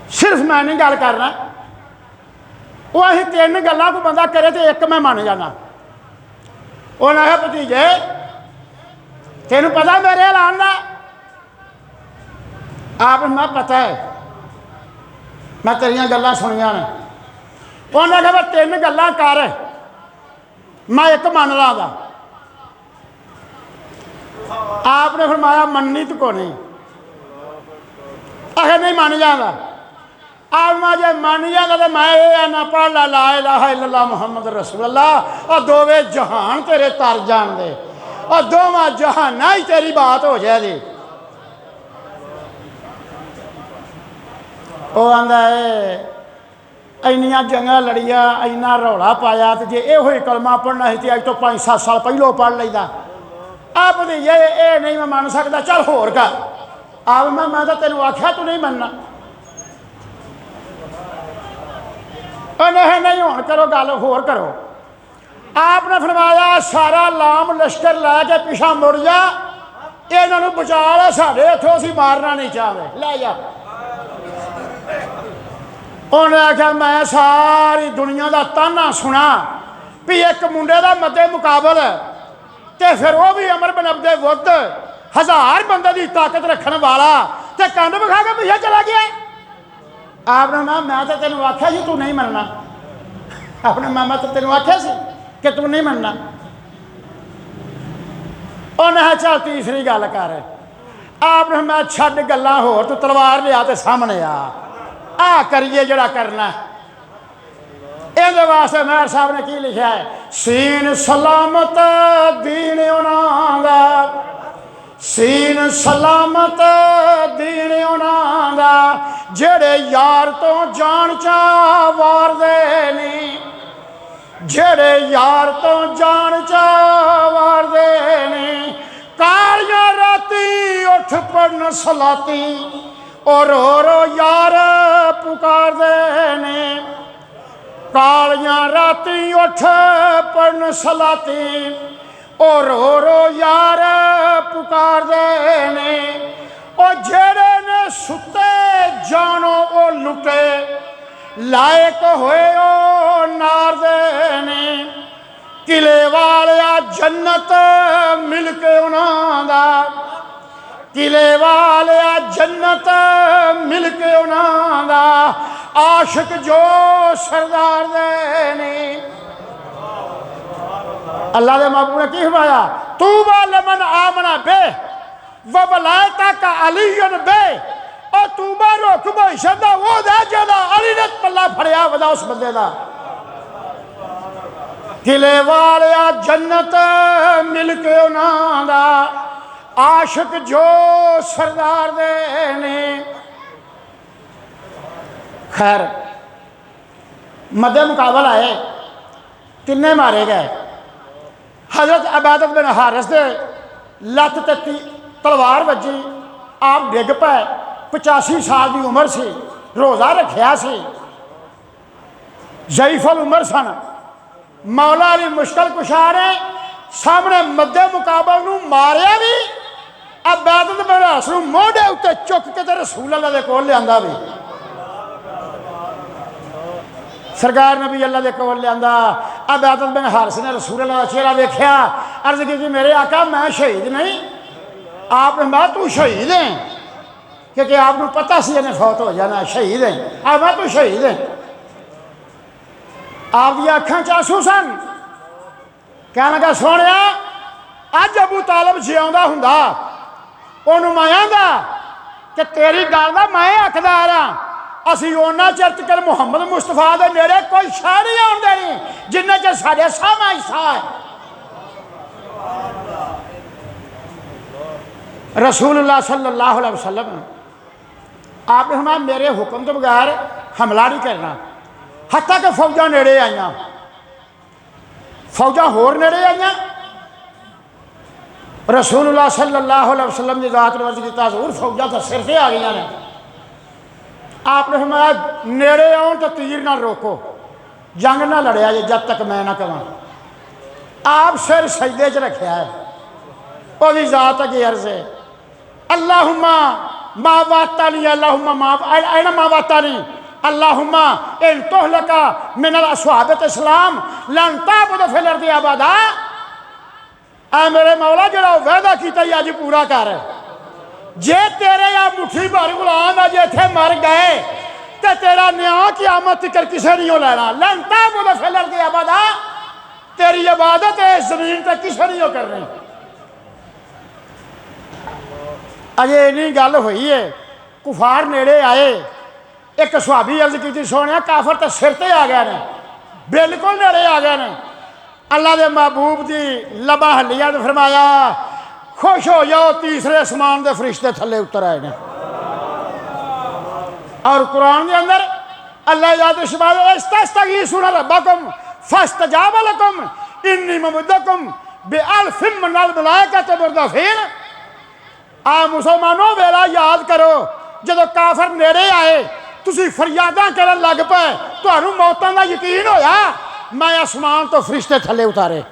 सिर्फ मैं नहीं गल करना, वो असीं 3 गल्लां कोई बंदा करे तो एक मैं मन जाना। उन्हें आख्या भतीजे तेनू पता मेरे ऐलान का? आप मैं पता है, मैं तेरियां गल्लां सुनियां ने। उन्हें आख्या 3 गल्लां कर, मैं एक मन ला। आपने फरमाया मननी तो को नहीं। आखिर नहीं मान जाता। आप मैं जो मान जाता तो मैं ये ना पढ़ ला इलाहा इल्लल्लाह मुहम्मद रसूलुल्लाह और दोवे जहान तेरे तर जान दे और दोवां जहाना ही तेरी बात हो जाएगी। वो आंदा है इन्नियां जंगां लड़िया, इन्ना रौला पाया, तो जे यो ही कलमा पढ़ना ही तो अज तो 5-7 साल पहलों पढ़ लेता। आप ये नहीं मैं मान सकता, चल होर कर। आप मैं तो तेन आख्या तू नहीं मनना। नहीं नहीं हुण करो गल होर करो। आपने फरमाया सारा लाम लश्कर लैके पिछा मुड़ जा, इन्हों बचा ला, साढ़े इतों असीं मारना नहीं चाहते, लै जा। उन्हें आख्या मैं सारी दुनिया का ताना सुना भी एक मुंडे का मद्दे मुकाबल तो फिर वो भी अमर बिन अब्दुल वुद्द 1000 बंदे की ताकत रखने वाला तो कंध विखा के पीछे चला गया। आपने मैं तो तेन आख्या सी तू नहीं मनना। आपने मैं तो तेन आख्या सी कि तू नहीं मनना। उन्हें चल तीसरी गल कर। आपने मैं छड्ड गल्लां होर, तू तलवार लिया तो सामने आ करिए जड़ा करना। इहदे वास्ते मेहर साहब ने की लिखा है, सीन सलामत दीन उन्हां दा, सीन सलामत दीन उन्हां दा, जेड़े यार तो जान चा वारदे नहीं, जेड़े यार तो जान चा वारदे नहीं। कालियां राती उठ पड़न सलाती और रो यार पुकारदे ने। कालियां राती उठ पड़न सलाती और रो यार पुकारदे ने। और जेड़े ने सुते जानो ओ लुटे, लायक होए ओ नारदे ने। किले वालिया जन्नत मिल के उन्हां दा, किले वालिया जन्नत मिल के उन्हां दा, आशिक जो सरदार दे ने। अल्लाह के महबूब ने की फरमाया, तूबा लिमन आमना बे व वलायता का अलीयन बे। और तूबा रुख भविष्य वो दे जेदा अली ने पल्ला फड़िया वदा उस बंदे दा। किले वालिया जन्नत मिल के उन्हां दा, आशिक जो सरदार दे ने। खैर मदे मुकाबल आए, किन्ने मारे गए। हजरत अबादत बिन हारिस दे लत्त ते तलवार वजी, आप डिग पे। 85 साल की उम्र सी, रोज़ा रखिया सी, ज़ईफुल उम्र सन। मौला अली मुश्किल कुशा ने सामने मदे मुकाबल नूं मारिया भी, अबादत बिन हारिस नूं मोढे उत्ते चुक के ते रसूल अल्लाह दे कोल लिआंदा भी। सरकार ने भी अल्लाह के कोल लिया। अबादत बिन हारिस ने रसूल अल्लाह का चेहरा देखा, अर्ज की मेरे आका मैं शहीद नहीं। आपने कहा तू शहीद है, क्योंकि आपको पता सी इन्हें फौत हो जाना, शहीद है। आप मैं तू शहीद है। आपकी अखां च आंसू सन। कह लगा सोने अज अबू तालब जिउंदा हुंदा उन्होंने मैं आंदा कि तेरी गल दा मैं हकदार हाँ। असी उन्ना चिर तक मुहम्मद मुस्तफा के नेड़े कोई शह नहीं आउण देनी जिन्ना चिर साडे साहमा हिस्सा है। रसूलुल्लाह सल्लल्लाहु अलैहि वसल्लम आपने फरमाया मेरे हुक्म के बगैर हमला नहीं करना। हत्ता कि फौजा नेड़े आईयां, फौजा होर नेड़े आईयां, रसूलुल्लाह सल्लल्लाहु अलैहि वसल्लम की ज़ात अर्ज़ किया हज़ूर फौजा तो सिर से आ गई ने। आपने फरमाया नेड़े आओ तो तीर ना रोको, जंग ना लड़िया जे जब तक मैं ना कहां। आप सिर सजदे च रखा है, वो ज़ात अगे अर्ज़ है अल्लाहुम्मा मा वातानी अल्लाहुम्मा मा ऐना मा वातानी अल्लाहुम्मा इन तुहलका मिनल अस्हाबत इस्लाम लन ताबुद फिल अर्दि अबदा। ऐ मेरे मौला जड़ा वादा कीता ही अज पूरा कर। जे तेरे या मुट्ठी भर गुलाम अज इत्थे मर गए तो तेरा न्याय क़यामत तक किसे नहीं लेना। लन ताबुद फिल अर्दि अबदा, तेरी इबादत इस ज़मीन पर किसे नहीं करनी। अजे इन्नी गल हुई है, कुफार नेड़े आए, एक सुहाबी अर्ज की सोने काफर तो सिर ते आ गए ने, बिल्कुल नेड़े आ गए ने। अल्लाह के महबूब की लबा हलिया तो फरमाया खुश हो जाओ तीसरे आसमान के फरिश्ते थले उतर आए ने। और कुरान के अंदर अल्लाह याद इस्तगीसूना रब्बकुम फस्तजाब लकुम इन्नी मुमद्दकुम बिअल्फिम मिनल मलाइकति मुर्दफीन। आ मुसलमानों वेला याद करो जदों काफर नेड़े आए तुसी फरियादां करन लग पे, तुहानू मौतां दा यकीन होया, मैं आसमान तो फरिश्ते थले उतारे।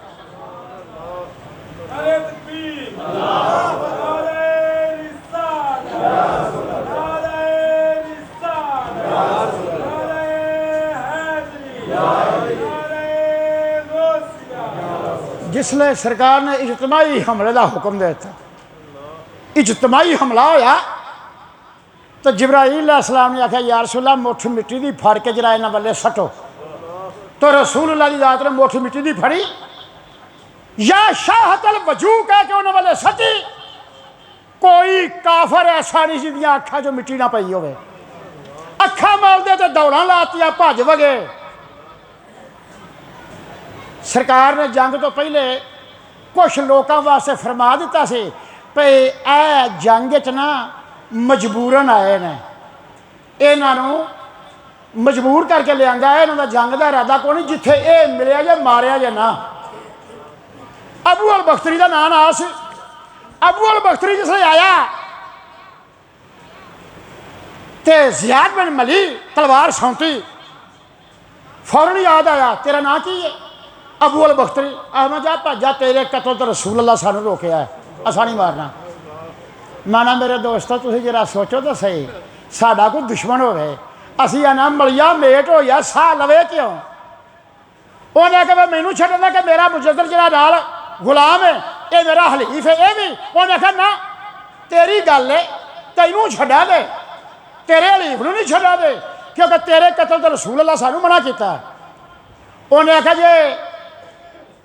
जिसले सरकार ने इज्तमाही हमले का हुक्म दे दिता, इज्तमाही हमला होया तो जिब्राईल अलैहिस्सलाम ने आख्या या रसूलल्लाह मुठ मिट्टी की फड़ के जरा इन्हां वाले सटो। तो रसूलुल्लाह की ज़ात ने मुठ मिट्टी की फड़ी या शाहतल वजू कह के उन्होंने वाले सटी। कोई काफर ऐसा नहीं जिदियां अखा जो मिट्टी ना पई होवे, अखा मारदे तो दौड़ा लातियां भज वगे। सरकार ने जंग तो पहले कुछ लोगों वास्ते फरमा दिता सी भई ए जंग च ना मजबूरन आए ने, इन्हों मजबूर करके लिया है, इन्हों का जंग का इरादा कोई नहीं, जिथे ये मिले जे मारिया जे ना। अबू अल बख्तरी का नाम आ सी। अबू अल बख्तरी जिसले आया तो ज़ियाद बिन मली तलवार सौंपी, फौरन याद आया तेरा नाम की है? अबू अल बख्तरी। मैं जा भाजा तेरे कतल तो रसूल अल्लाह सानू रोकया है, असा नहीं मारना। माना मेरे दोस्तों तुम जरा सोचो तो सही, साडा कोई दुश्मन होवे असी आना मलिया मेट हो या सा लवे क्यों? उन्हें आख्या मैनू छड्डना कि मेरा मुजद्दर जरा नाल गुलाम है ये मेरा हलीफ है, ये भी उन्हें आख्या ना तेरी गल है तैनू छड्डा दे, तेरे हलीफ नू नहीं छड्डा दे क्योंकि तेरे कतल तो रसूल अल्लाह सानू मना किया। उन्हें आख्या जे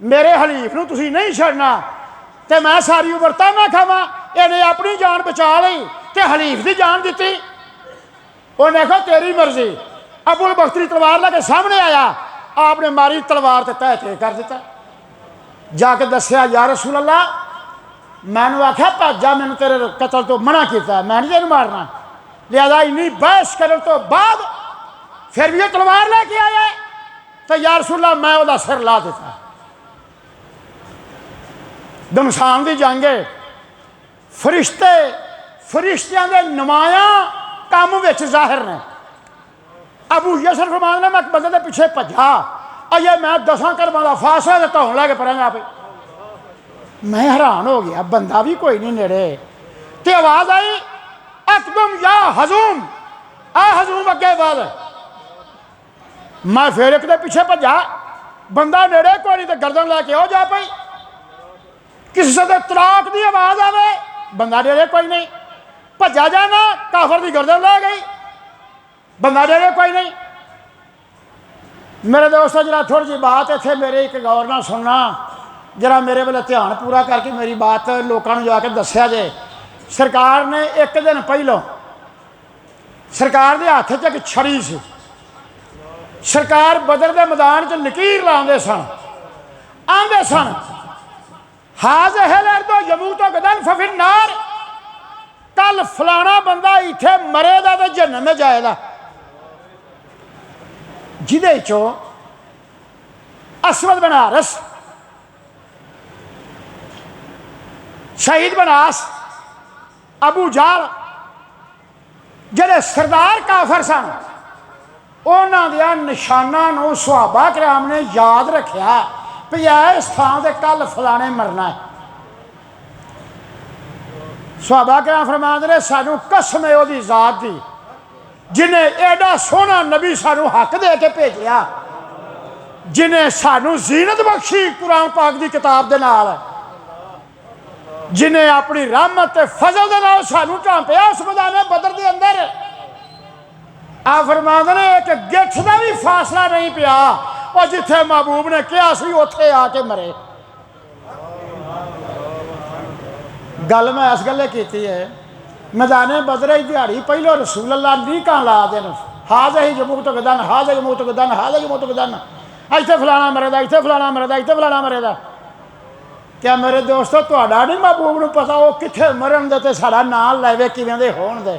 मेरे हलीफ नू तुसीं नहीं छड्डना तो मैं सारी उम्र ताना खावां। इन्हें अपनी जान बचा ली तो हलीफ की जान दी। उन्हें आखा तेरी मर्जी। अबू अल बख्तरी तलवार लैके सामने आया, आपने मारी तलवार ते तह ते कर दिता। जाके दसिया या रसूल अल्लाह मैनू आख्या भाजा मैनू तेरे कतल तो मना किया, मैं नहीं तेन मारना। लिहाजा इन्नी बहस करने तो बाद फिर भी तलवार लैके आया तो या रसूल अल्लाह मैं वह सिर ला दिता। घमसान की जंग है, फरिश्ते फरिश्तियां के नुमाया काम विच जाहिर ने। अबू यसर फरमान ने मैं एक बंदे के पिछे भजा, अजे मैं 10 करमां का फासला धौन लैके परांगा पे। मैं हैरान हो गया, बंदा भी कोई नहीं नेड़े ते आवाज आई अकदम या हजूम, आ हजूम अगे बध। मैं फिर एक दे पिछे भजा, बंदा नेड़े कोई नहीं तो गर्दन लैके हो जा पई। किसी से तराक की आवाज आवे, बंदा नेड़े कोई नहीं, भजा जाना काफर की गर्दन लै गई, बंदा नेड़े कोई नहीं। मेरे दोस्तों जरा थोड़ी जी बात इतने मेरे एक गौर ना सुनना, जरा मेरे वाले ध्यान पूरा करके मेरी बात लोगों को जाके दसिया जे। सरकार ने एक दिन पहलों सरकार के हाथ च एक छड़ी सी। सरकार बदर के मैदान च लकीर लाते सन, आते सन हाज हेलर दो यमू तो गदन फफिन नार, कल फलाना बंदा इत्थे मरेगा तो जन्नत में जाएगा, जिदे चो असवद बिन हारिस, शहीद बिन आस, अबू जहल जिहड़े सरदार काफर सन, उन्हां दियां निशानां नूं सहाबा किराम ने याद रखिया भी इस थां ते कल फलाने मरना है। सहाबा किराम फरमांदे ने सानू कसम है उहदी जात दी जिन्हें एडा सोहना नबी सानू हक दे के भेजिया, जिन्हें सानू जीनत बख्शी कुरान पाक दी किताब दे नाल, जिन्हें अपनी रहमत ते फजल दे नाल सानू ढांपिया उस मैदाने बदर दे अंदर। आ फरमांदे ने एक गिठ दा भी फासला नहीं पिया और जिथे महबूब ने कहा सी उत्थे आके मरे। गल मैं इस गल्ले कीती है, मैदाने बदरे की दिहाड़ी पहले रसूल अल्लाह नीकां ला देन, हाज़ ही जमूत गदन, हाज़ जमूत गदन, हाज़ जमूत गदन, इत्थे फलाना मरेगा, इत्थे फलाना मरेगा, इत्थे फलाना मरेगा। क्या मेरे दोस्तों तुहाडा नहीं महबूब नूं पता वो कित्थे मरन दे ते साडा नाम लैवे किवें दे होण दे?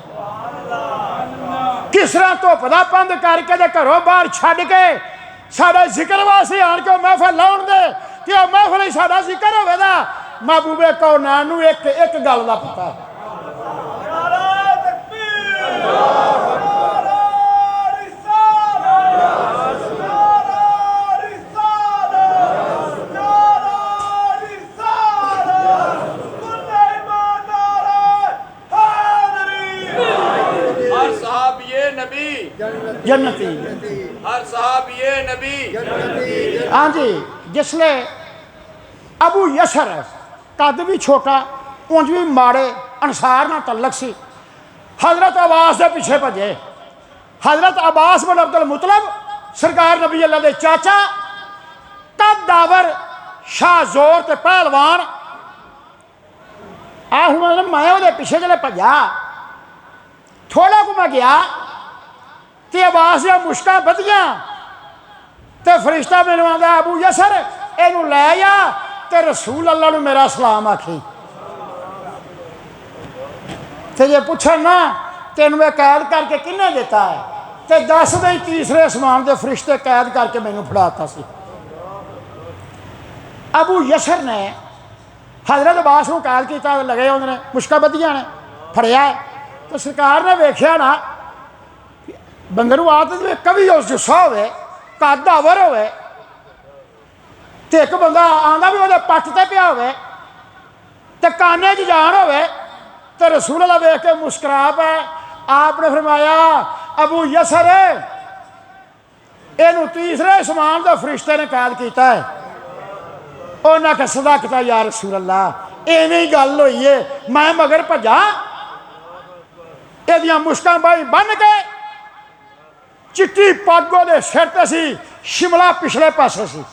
किस तरह धुप दा बंद करके ते घरों बाहर छड्ड के साडा जिक्र वास्ते आण के महफिल लाउण दे कि ओह महफिल ही साडा जिक्र होवेगा। महबूबे कौनान नूं एक एक गल दा पता है, जन्नती हर साहब ये नबी। हाँ जी, जिसले अबू यसर कद भी छोटा उंज भी माड़े अंसार नाल तलक सी, हजरत अब्बास के पिछे भजे। हजरत अब्बास बिन अब्दुल मुतलब सरकार नबी अल्लाह के चाचा, कद दावर शाह जोर ते पहलवान। आह मैं वो पिछे जल्द भजा थोड़ा को मैं गया तो अब्बास दियां मुश्कां बधियां तो फरिश्ता मैनू आंदा अबू यसर इनू लै जा ते रसूल अल्लाह नू मेरा सलाम आखी। तो जे पुछन ना तेन मैं कैद करके किन्ने दिता है तो दस दे तीसरे आसमान के फरिश्ते कैद करके मैनू फड़ाता सी। अबू यसर ने हजरत अब्बास को कैद किया, लगे उन्होंने मुश्कां बधियां ने फड़िया तो सरकार ने वेख्या ना बंदे नूं आदत कभी उस जुस्सा होवे कद दावर होवे ते एक बंदा आंदा भी वो पट ते पिया होवे ते काने च जान होवे ते रसूल अल्लाह वेख के मुस्करा पे। आपने फरमाया अबू यसर इनू तीसरे आसमान के फरिश्ते ने कैद किया है। उन्हें आख्या सदाकता या रसूल अल्लाह, इवें ही गल होई है, मैं मगर भजा एदियां मुश्कां बाई बन के, चिट्टी पग दे सिर ते सी, शिमला पिछले पासे सी।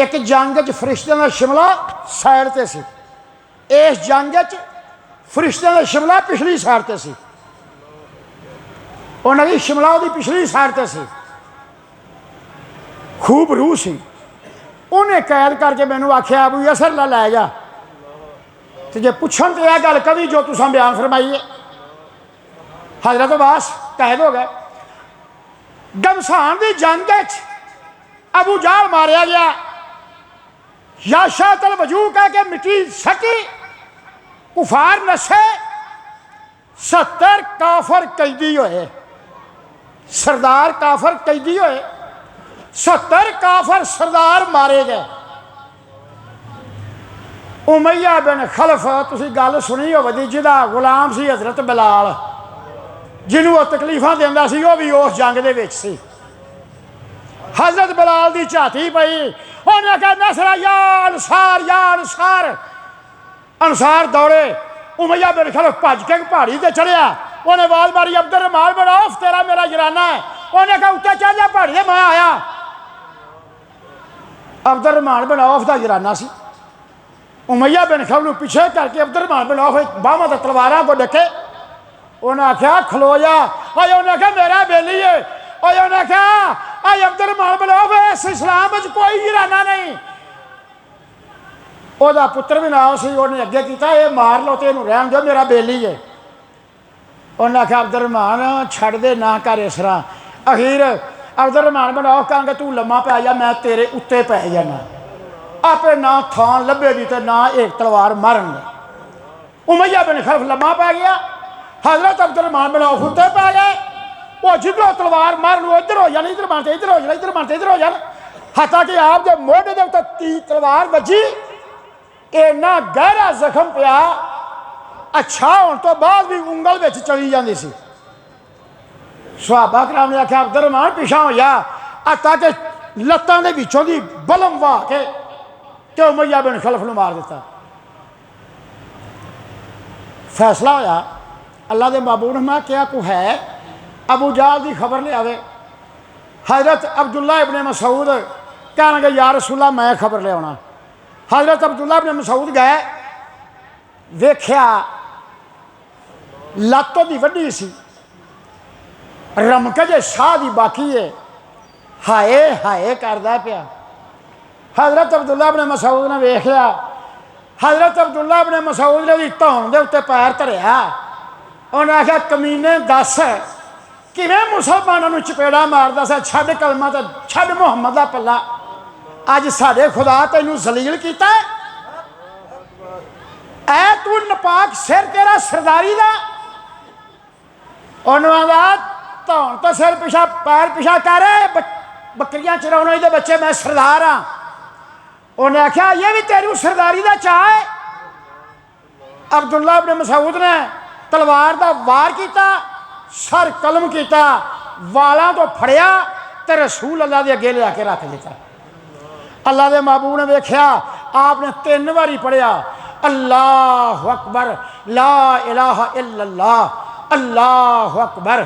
एक जंग च फरिश्तियां दा शिमला साइड ते सी, इस जंग च फरिश्तियां दा शिमला पिछली साइड ते सी, उन्हां दी शिमला उहदी पिछली साइड ते सी। खूब रूह सी। उन्हें कैद करके मैनू आख्या अबू यसर ला लै जा। तो जे पुछन तो यह गल कभी जो तुसां बयान फरमाई है। हजरत अब्बास कैद हो गए। गमसान की जंग अबू जहल मारिया गया। या शातल वजू कह के मिट्टी सटी, कुफार नसे, 70 काफर कैदी होए, सरदार काफर कैदी होए, 70 काफर सरदार मारे गए। उमैया बिन खलफ तुसी गल सुनी होगी जिहदा गुलाम सी हजरत बिलाल, जिन्हों वह तकलीफा देंदा सी, वह भी उस जंग दे विच सी। हजरत बिलाल की झाती पई, उन्हें कहा नसरा या अंसार या अंसार। अंसार दौड़े, उमैया बिन खलफ भज के पहाड़ी ते चढ़िया, उन्हें आवाज मारी अब्दुल रहमान बिन औफ तेरा मेरा जराना है। उन्हें कहा उत्ते चढ़ जा पहाड़ी ते, मैं आया। अब्दुल रहमान बिन औफ का जराना सी। उमैया बिन खलफ नूं पिछे करके अब्दुल रहमान बिन औफ बाहां ते तलवारां को डके। उन्हें आख्या खलो जा। उन्हें आख्या मेरा बेली है। उन्हें आख्या अब्दुल रहमान बिन औफ इस इस्लाम में कोई जराना नहीं। ਉਹਦਾ ਪੁੱਤਰ भी ਨਾਲ ਸੀ। ਉਹਨੇ ਅੱਗੇ ਕੀਤਾ ਇਹ ਮਾਰ ਲਓ ਤੇ ਇਹਨੂੰ ਰਹਿਣ ਦਿਓ, ਮੇਰਾ ਬੇਲੀ ਹੈ। ਉਹਨੇ आख्या अब्दुल रहमान छड़ दे ना कर इस तरह। अखीर अब्दुल रहमान बनाओ कहांगे तू लम्मा पै जा, मैं तेरे उत्ते पै जाना। आपे ना थान लभेगी तो ना एक तलवार मारन। उमैया बिन खलफ लम्मा पै गया, हजरत अब्दुल रहमान बनाओ उत्ते पै गए। वो जिधरों तलवार मारन वो इधर हो जाना, इधर मारते इधर हो जाना, इधर मारते इधर हो जाना। हत्ता कि आप जब मोढे दे उत्ते ती तलवार बजी, इन्ना गहरा जख्म पिया, अच्छा होने तो बाद भी उंगल में चली जाती सी। सहाबा कराम ने आख्या अब्दुल रहमान पिछा हो जा, ताकि लत्तां दे विचों दी बलम वाह के ते उमैया बिन खलफ नूं मार दिता। फैसला होया, अल्लाह दे महबूब ने क्या को है, अबू जहल की खबर ले आवे। हजरत अब्दुल्ला इब्ने मसूद कहने लगे या रसूलल्लाह मैं खबर ले आना। हजरत अब्दुल्ला इब्ने मसूद गए, वेख्या लत्त दी वड्डी सी, रमक जे शाह दी बाकी है, हाए हाए करदा पिया। हजरत अब्दुल्ला इब्ने मसूद ने वेख लिया। हजरत अब्दुल्ला इब्ने मसूद ने धौन दे उत्ते पैर धरिया। उन्हें आख्या कमीने दस किवें मुसलमानों नूं चपेड़ा मारदा सा, छड्ड कलमा ते छड्ड मुहम्मद दा पल्ला, अज साडे खुदा तैनूं जलील कीता है। ऐ तू नपाक सिर तेरा सरदारी दा। उन्होंने धौन तो सिर पिछा पैर पिछा कर, बकरियां चराउणे दे बच्चे मैं सरदार हाँ। उन्हें आख्या ये भी तेरी सरदारी का चाह है। अब्दुल्ला इब्ने मसूद ने तलवार का वार किया, सर कलम किया, वालों तो फड़िया तो रसूल अल्लाह के अगे लिया के रख दिता। अल्लाह के महबूब ने वेख्या, आपने 3 बारी पढ़िया अल्लाह अकबर, ला इलाहा इल्लल्लाह, अल्लाह अकबर।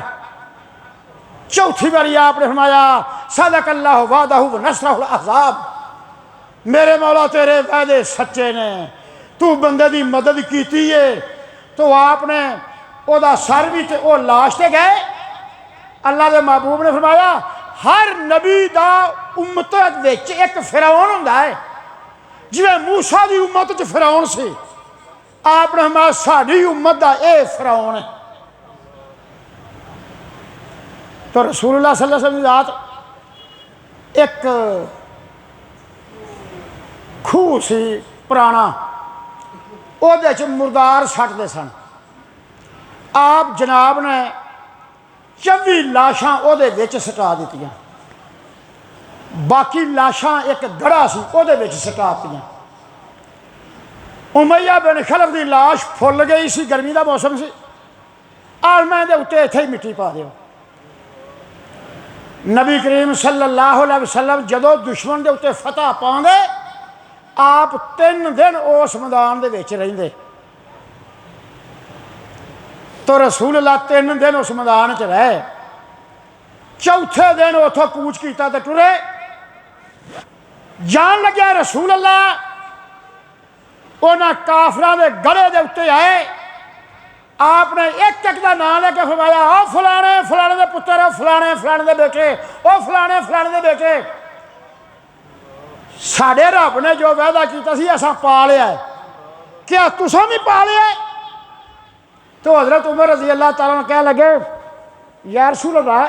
चौथी बारी आपने फरमाया सदक अल्लाह वादहु व नसरहुल अहज़ाब, मेरे मौला तेरे वादे सच्चे ने, तू बंदे की मदद की है। तो आपने ओदा सर भी ते ओ लाश ते गए। अल्लाह के महबूब ने फरमाया हर नबी का उम्मत विच एक फिरौन हुंदा है, जिवें मूसा की उम्मत च फिरौन सी, आपने फरमाया साडी उम्मत का यह फिरौन है। तो रसूलुल्लाह सल्लल्लाहु अलैहि वसल्लम की रात एक खूह सी पुराना, ਉਹਦੇ 'ਚ मुर्दार सटते सन। आप जनाब ने 24 लाशां ਉਹਦੇ ਵਿੱਚ सटा दित्तियां, बाकी लाशां एक गड़ा सी ਉਹਦੇ ਵਿੱਚ सटा दित्तियां। उमैया बिन खलफ की लाश फुल गई सी, गर्मी का मौसम सी, आलमे के उत्ते इत्थे ही मिट्टी पा दिओ। नबी करीम सल्लल्लाहु अलैहि वसल्लम जदों दुश्मन के उत्ते फतह पाउंदे, आप 3 दिन उस मैदान दे विच रहिंदे। तो रसूलुल्लाह 3 दिन उस मैदान च रहे। चौथे दिन उथों कूच किया तो टुरे। जान लग्या रसूलुल्लाह उन्हां काफरां दे गले दे उत्ते आए। आपने एक एक का नाम लेके फरमाया ओ फलाने फलाने दे पुत्र, ओ फलाने फलाने दे बेटे, ओ फलाने फलाने दे बेटे, साढ़े रब ने जो वादा किया सी असां पा लिया है, क्या तुसां भी पा लिया है? तो हजरत उमर रजी अल्लाह तआला कह लगे या रसूल अल्लाह,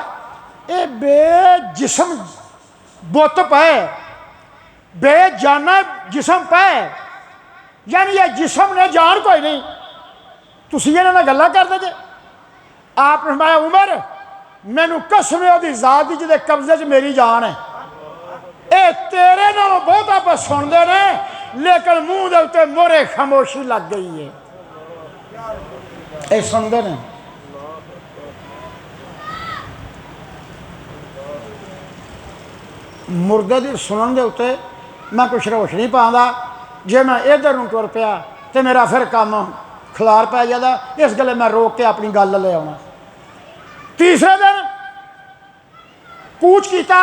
ये बेजिस्म बुत पे, बेजाना जिसम पे, यानी ये जिसम ने जान कोई नहीं, तुसीं इन्हां नाल गल्लां करदे जे। आपने फरमाया उमर मैनू कसम है ओहदी जात दी जिहदे कब्जे च मेरी जान है, ये तेरे नालों बहुत आप सुनते ने, लेकिन मूँह के उत्ते मोहरे खामोशी लग गई है, ये सुनते ने। मुर्दे की सुनन के उत्ते मैं कुछ रोशनी पाँदा, जे मैं इधर नूं तुर पिया तो मेरा फिर काम खलार पै जाता, इस गल्ले मैं रोक के अपनी गल ले आना। तीसरे दिन कूच किया,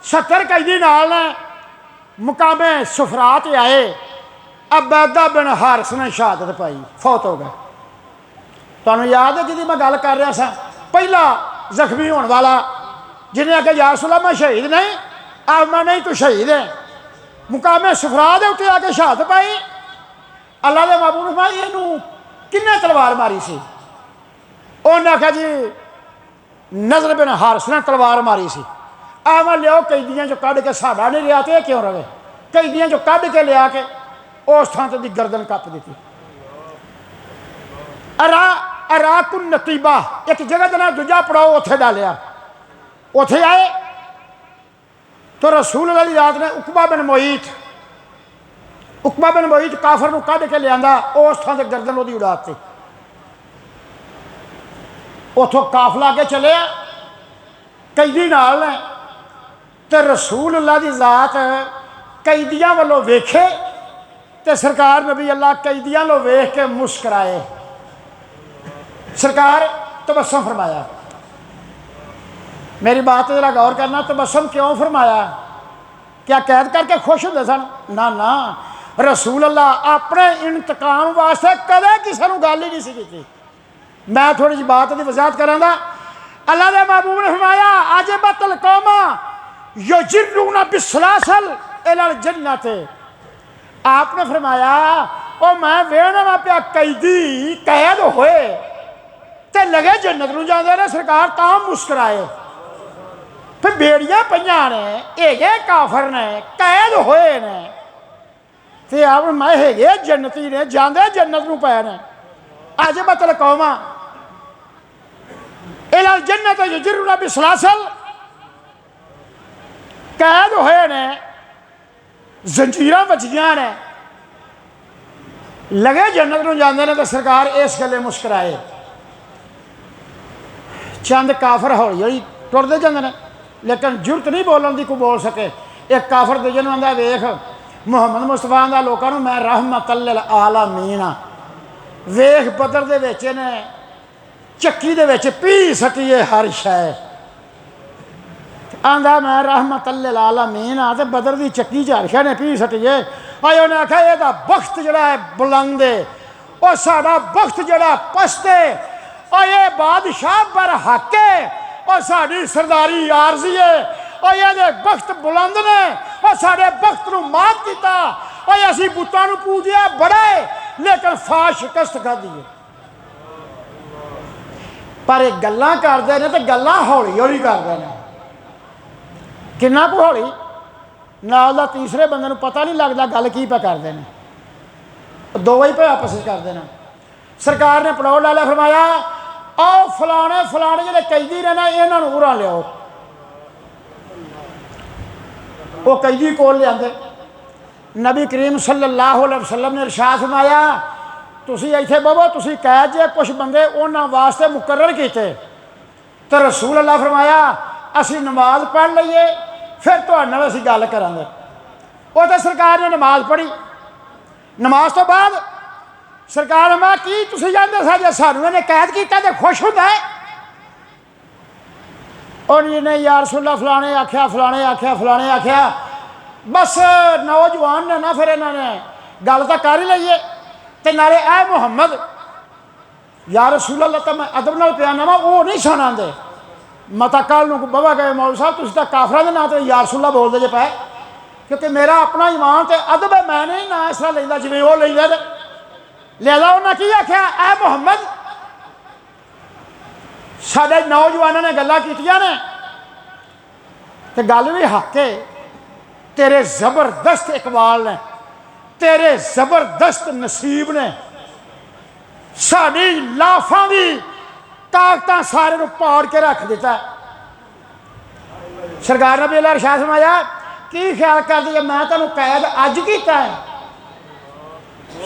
70 कैदी नाल ने मुकामे सुफरात आए। अबैदा बिन हारिस ने शहादत पाई, फौत हो गए। तुहानूं याद है जिहदी मैं गल कर रहा सा, पहला जख्मी होने वाला जिन्हें आख्या या रसूल अल्लाह मैं शहीद नहीं, अब मैं नहीं तू शहीद है। मुकामे सफरा के उत्ते आके शहादत पाई। अल्लाह के महबूब ने फरमाया इनू किन्ने तलवार मारी सी? उन्हें आख्या जी नज़र बिन हारिस ने तलवार मारी सी। आवा लियाओ कैदियों चो कढ़ के, साडा नहीं लिया तो यह क्यों रहे? कैदियों चो कढ़ के लिया के उस थां ते दी गर्दन कप दी। अराकुन नतीबा एक जगह का नाम दूजा पड़ाओ उत्थे डालिया। उत्थे आए तो रसूल अल्लाह की रात ने उकबा बिन मोईत काफर नूं कढ़ के लिया, उस थां ते गर्दन उहदी उड़ाती। उथों काफला अगे चलिया, कैदी नाल ने, ते रसूल अल्लाह की जात कैदियां वालों वेखे ते सरकार नबी अल्लाह कैदियां वालों वेख के मुस्कराए। सरकार तबस्सुम फरमाया। मेरी बात पर जरा गौर करना, तबस्सुम क्यों फरमाया? क्या कैद करके खुश होंदे सन? ना ना, रसूल अल्लाह अपने इंतकाम वास्ते कदे किसी को गल ही नहीं सी कीती। मैं थोड़ी जी बात की वजाहत करांगा। अल्लाह के महबूब ने फरमाया अजबतल कौमा युजिरुना बिसलासल इलल जन्नत। आपने फरमाया ओ मैं वेखना पिया कैदी कैद होए ते लगे जन्नत नूं जांदे ने, सरकार तां मुस्कराए। फिर बेड़ियां पईयां ने, हेगे काफर ने, कैद होए ने, ते आप मैं हेगे जन्नती ने, जांदे जन्नत नूं पए ने। अजबतल कौमा इलल जन्नत युजिरुना बिसलासल, कैद होए ने, जंजीरां वजियां ने, लगे जन्नत नूं जांदे ने। तो सरकार इस गल्ले मुस्कराए। चंद काफर हौली हौली टुरदे जांदे ने, लेकिन जुरत नहीं बोलन की, कोई बोल सके। एक काफर दूजे नूं आंदा वेख मुहम्मद मुस्तफा आंदा लोकां नूं मैं रहमतल लिल आलमीन आ। वेख बदर दे विच ने चक्की दे विच पी सकीए हर शै। आंदा मैं रहमतल लिल आलमीन आ ते बदर दी चक्की च हर शै ने पी सकीए। अजे उन्हें आख्या एहदा बख्त जिहड़ा है बुलंद है, और साडा बख्त जिहड़ा पस्त है। और ये बादशाह बर हक है, और साड़ी सरदारी आरजी है। और ये बख्त बुलंद ने, और साढ़े बख्त नूं मात किया। और असी बुतां नूं पूजिया बड़ा है, लेकिन फा शिकस्त खाधी है। पर ये गल्लां करदे ने, तो गल्लां हौली हौली करदे ने। किन्ना कु हौली? नाल दा तीसरे बंदे नूं पता नहीं लगता गल की पे करदे ने, दो ही पे आपस में करदे ने। सरकार ने पड़ाव ला लिया, फरमाया आओ फलाने फलाने जिहड़े कैदी ने ना, इन्हां नूं उरां लियाओ। वो कैदी कोल लिआंदे। नबी करीम सल्लल्लाहु अलैहि वसल्लम ने इरशाद फरमाया तुसीं इत्थे बवो, तुसीं कैद जे, कुछ बंदे उन्हां वास्ते मुकर्रर कीते। तो रसूल अल्लाह फरमाया असीं नमाज पढ़ लईए, फिर तुहाडे नाल असीं गल करांगे। वो तो सरकार ने नमाज पढ़ी। नमाज तो बाद सरकार मैं की तुसीं जांदे सा जे सानूं इहने कैद कीता ते खुश हुंदा है? उन्हें यार रसूलल्लाह फलाने आख्या, फलाने आख्या, फलाने आख्या। बस नौजवान ने ना, फिर इन्होंने गल तो कर ही लईए। तो नाले ऐ मुहम्मद यार रसूलल्लाह तो मैं अदब नाल प्याना वा, वो नहीं सुना दे। मता कल नूं बवा गए मौलवी साहब तुसीं तां काफरां दे नां ते यार रसूलल्लाह बोलदे जे पए, क्योंकि मेरा अपना ईमान तो अदब है, मैं नहीं ना इस तरह लैंदा जिवें वो लैंदे ने। लिहाजा उन्हें की आख्या ऐ मुहम्मद साडे नौजवानों ने गल्लां कीतियां ने, ते गल भी हक है। तेरे जबरदस्त इकबाल ने, तेरे जबरदस्त नसीब ने साड़ी लाफां दी ताकत सारे नूं पाड़ के रख दिता। सरकार ने भी अल्लाह इरशाद फरमाया की ख्याल कर दिया मैं तुहानूं कैद अज कीता है?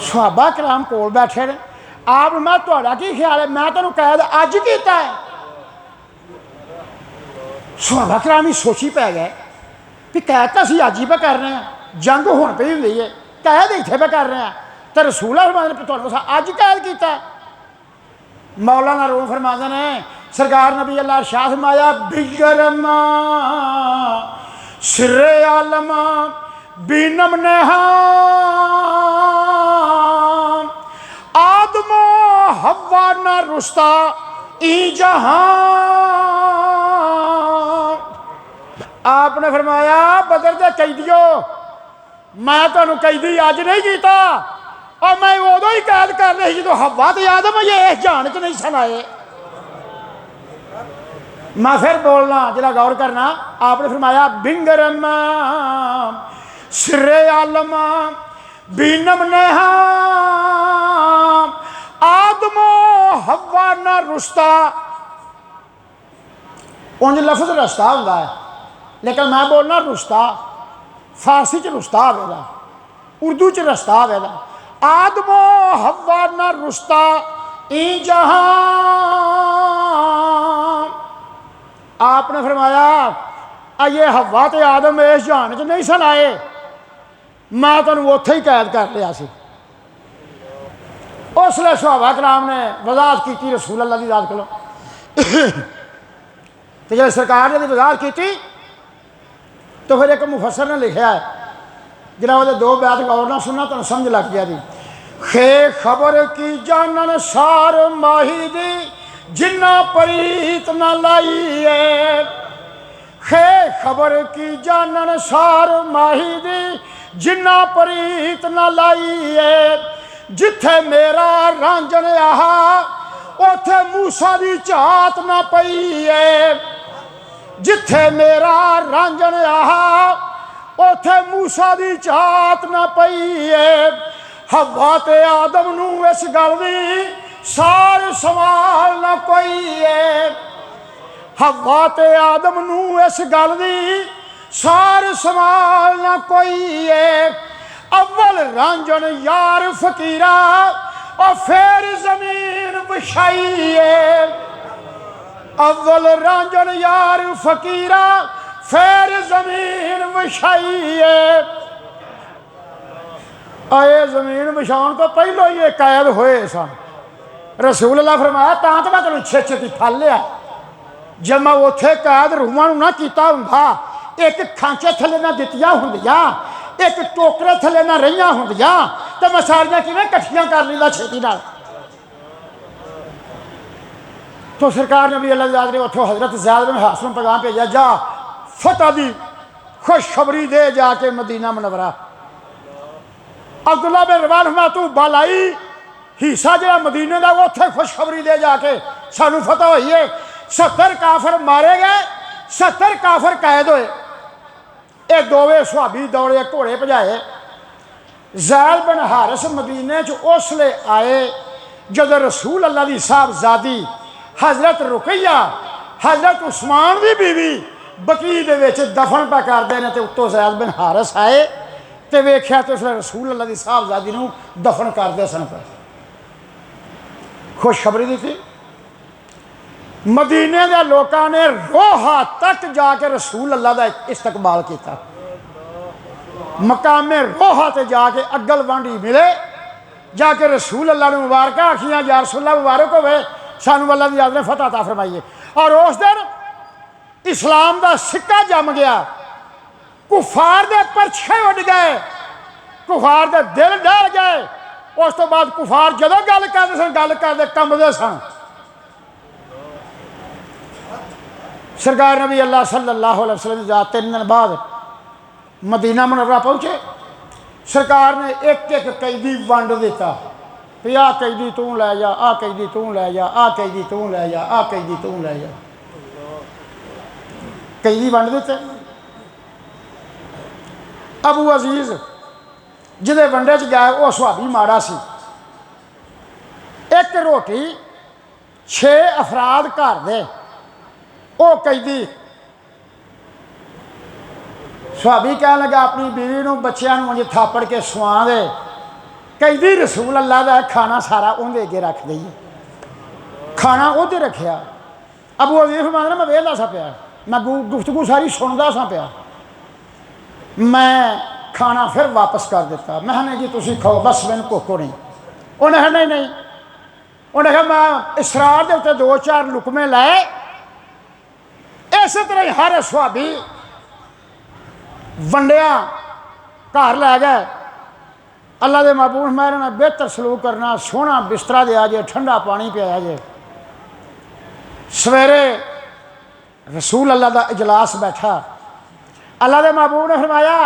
सहाबा कराम कोल बैठे ने। आप मैं तुहाडा की ख्याल है, मैं तुहानूं कैद अज कीता है? सहाबा कराम ही सोची पै गए भी कैद तो असीं अज ही पे कर रहे हैं, जंग हुण पई हुंदी है, कैद इत्थे पे कर रहे हैं, तो रसूल फरमांदे ने तुहानूं अज कैद कीता है। मौलाना रूम फरमांदे ने सरकार नबी अल्लाह इरशाद फरमाया बिगरमा सिरे आलमा बीनम नेहा आदमो हवा न रुस्ता ई जहां। आपने फरमाया बदर दे कैदियो मैं तुहानू कैदी अज नहीं किया, और मैं उदों ही कैद कर रही जो हवा तो आदम ये इस जान च नहीं सन आए। मैं फिर बोलना जरा गौर करना, आपने फरमाया बिंगरम सिरे आलम बीनम नेहा आदमो हवा ना रुस्ता। उंज लफ्ज रस्ता होंदा है, लेकिन मैं बोलना रुस्ता, फारसी च रुस्ता आवेगा, उर्दू च रस्ता आवेगा। आदमो हवा ना रुस्ता ई जहां। आपने फरमाया ये हवा ते आदम इस जहान च नहीं सन आए, मैं तुहानू उत्थे ही कैद कर लिया सी। उसले सहाबा कराम ने वजाहत की रसूल अल्लाह की याद करो। तो जब सरकार ने वजाहत की तो फिर एक मुफसर ने लिखा है, जरा वो दो बैत गौर ना सुनना तुम समझ लग गया जी। खे खबर की जानन सार माही दी जिन्ना परीत न लाइए। खे खबर की जानन सार माही दी जिन्ना परीत न लाइए। जिथे मेरा रांझन आहा उथे मूसा दी झात ना पई है। जिथे मेरा रांझन आहा उथे मूसा दी झात ना पई है। हवा ते आदम नू इस गल दी सार सवाल ना कोई है। हवा ते आदम नू इस गल दी सार सवाल ना कोई है। अव्वल रांझन यार फकीरा और फिर जमीन बिछाई है। अव्वल रांझन यार फकीरा फिर जमीन बिछाई है। आए जमीन बिछाने तो पहले ही कैद होए सन। रसूल अल्लाह फरमाया तां तो मैं तेन छेती फल लिया। जब मैं उत्थे कैद रूहां नूं ना कीता हुंदा, एक खांचे थले ना दित्तियां हुंदियां, एक टोकरे थले ना रहियां हुंदियां, तो मैं सारियां किवें कट्ठियां कर लैंदा छेती नाल। तो सरकार ने भी अल्लाह ने उतो हजरत ज़ैद बिन हारिसा नूं पैगाम भेजा, जा फतह दी खुशखबरी दे जाके मदीना मुनव्वरा। अब्दुल्ला बिन रवाह फरमाया तू बल आई हिस्सा जो मदीने का उत्थे खुशखबरी दे जाके सानू फतह हुई है। 70 काफर मारे गए, 70 काफर कैद होए। ये दोवे सुहाबी दौड़े घोड़े भजाए। ज़ैद बिन हारिस मदीने च उसले आए जब रसूल अल्लाह की साहबजादी हजरत रुकैया हजरत उस्मान की बीवी बकी दे विच दफन पा करते हैं। तो उत्तों ज़ैद बिन हारिस आए तो वेख्या तो उसने रसूल अल्लाह की साहबजादी नूं दफन करते सन। खुशखबरी दी थी। मदीने के लोगों ने रोहा तक जाके रसूल अल्लाह का इस्तकबाल किया। मकामे रोहा ते जाके अगल वांडी मिले, जाके रसूल अल्लाह ने मुबारक आखियां या रसूल अल्लाह मुबारक होवे सानू अल्लाह दी याद ने फतह अता फरमाइए। और उस दिन इस्लाम का सिक्का जम गया। कुफार दे परछे उड़ गए, कुफार दे दिल डर गए। उस तो बाद कुफार जदों गल करते सन गल करते कंबदे सन। सरकार नबी अल्लाह सल्लल्लाहु अलैहि वसल्लम जा 3 दिन बाद मदीना मुनव्वरा पहुँचे। सरकार ने एक एक कैदी वंड दिता भी आ कैदी तू लै जा, आ कैदी तू लै जा, आ कैदी तू लै जा, आ कैदी तू लै जा। कैदी वंड दिते। अबू अजीज जिदे वंडे च गए वह सुहाबी माड़ा सी। एक रोटी 6 अफराद घर दे वो कैदी सुहाबी कह लगा अपनी बीवी नूं बच्चों मुझे थापड़ के सुआ दे। कैदी रसूल अल्लाह का खाना सारा उन्हें अगे रख दईए। खाना उहदे रखिया। अबू अजीज फरमांदा मैं वेहला सा पिया, मैं गुफ्तगू सारी सुनदा सा पिया। मैं खाना फिर वापस कर दिता। मैं नहीं जी तुम खाओ बस मैंने भुख नहीं। उन्हें कहा नहीं नहीं, उन्हें कहा मैं इसरार के उत्ते 2-4 लुकमे लाए। इस तरह ही हर सुहाबी वंडिया घर लै गए। अल्लाह के महबूब मेरे ने बेहतर सलूक करना, सोहना बिस्तरा दिया जे, ठंडा पानी पिया जे। सवेरे रसूल अल्लाह का इजलास बैठा। अल्लाह के महबूब ने फरमाया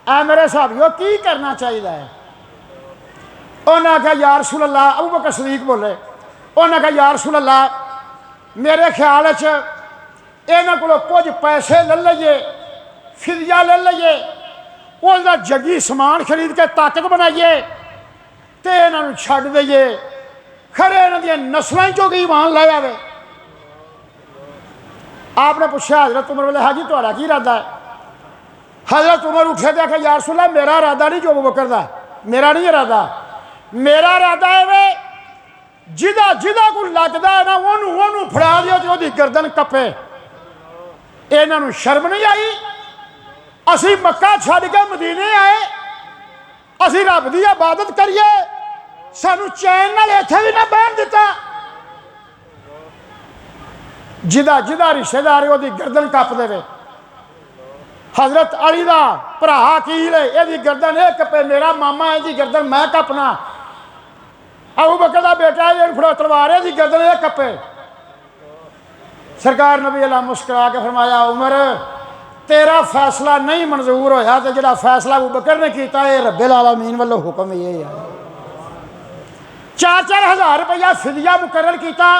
ऐ मेरे साहबियो की करना चाहिए है? उन्हें आख्या या रसूल अल्लाह, अबू बकर सदीक बोले, उन्हें आख्या या रसूल अल्लाह, मेरे ख्याल च इन्हों को कुछ पैसे ले लीए, फिदिया ले लीए, उसका जगी समान खरीद के ताकत बनाइए तो इन्हों छड्ड दईए, खरे इन्हों दी नस्लों चो की ईमान लै आवे। आपने पूछा हजरत उमर बोले हाजी तुहाडा की इरादा है? हजरत उमर उठे तो आख्या या रसूल अल्लाह, मेरा इरादा नहीं जो अबू बकर दा, मेरा नहीं इरादा, मेरा इरादा है वे जिदा जिदा को लगता है ना उन्होंने फड़ा दियो तो उसकी गर्दन कपे। इन्हों शर्म नहीं आई? असी मक्का छड़ के मदीने आए, असी रब की इबादत करिए, सानू चैन नाल इत्थे भी ना बहन दिता। जिदा जिदा रिश्तेदार है उसकी गर्दन कप देवे। हजरत अली का भरा अकील है, यदि गर्दन ये कपे, मेरा मामा है जी गर्दन मैं कपना। अबू बकर का बेटा है फड़ो तलवार है जी गर्दन ये कपे। सरकार नबी अल्लाह मुस्कुरा के फरमाया उमर तेरा फैसला नहीं मंजूर होया तो जो फैसला अबू बकर ने किया ये रब्बिल आलमीन वालों हुक्म ये है। 4-4 हज़ार रुपया फिदिया मुकर्रर किया।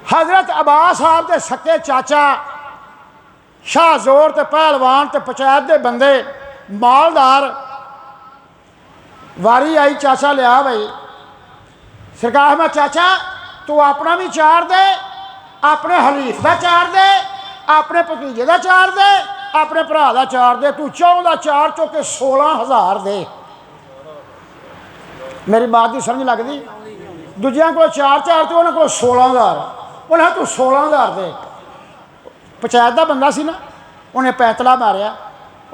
हजरत अब्बास साहब के सके चाचा शाह जोर ते पहलवान ते पंचायत के बंदे मालदार, वारी आई चाचा लिया भाई सरकार में, चाचा तू अपना भी चार दे, अपने हलीफ का चार दे, अपने भतीजे का चार दे, अपने भरा का चार दे, तू 14 चार चो के 16,000 दे। मेरी बात की समझ लगती? दूजिया को 4-4 तो उन्होंने को 16,000, उन्हें तू 16,000 दे। पंचायत का बंदा सी ना, उन्हें पैंतला मारिया,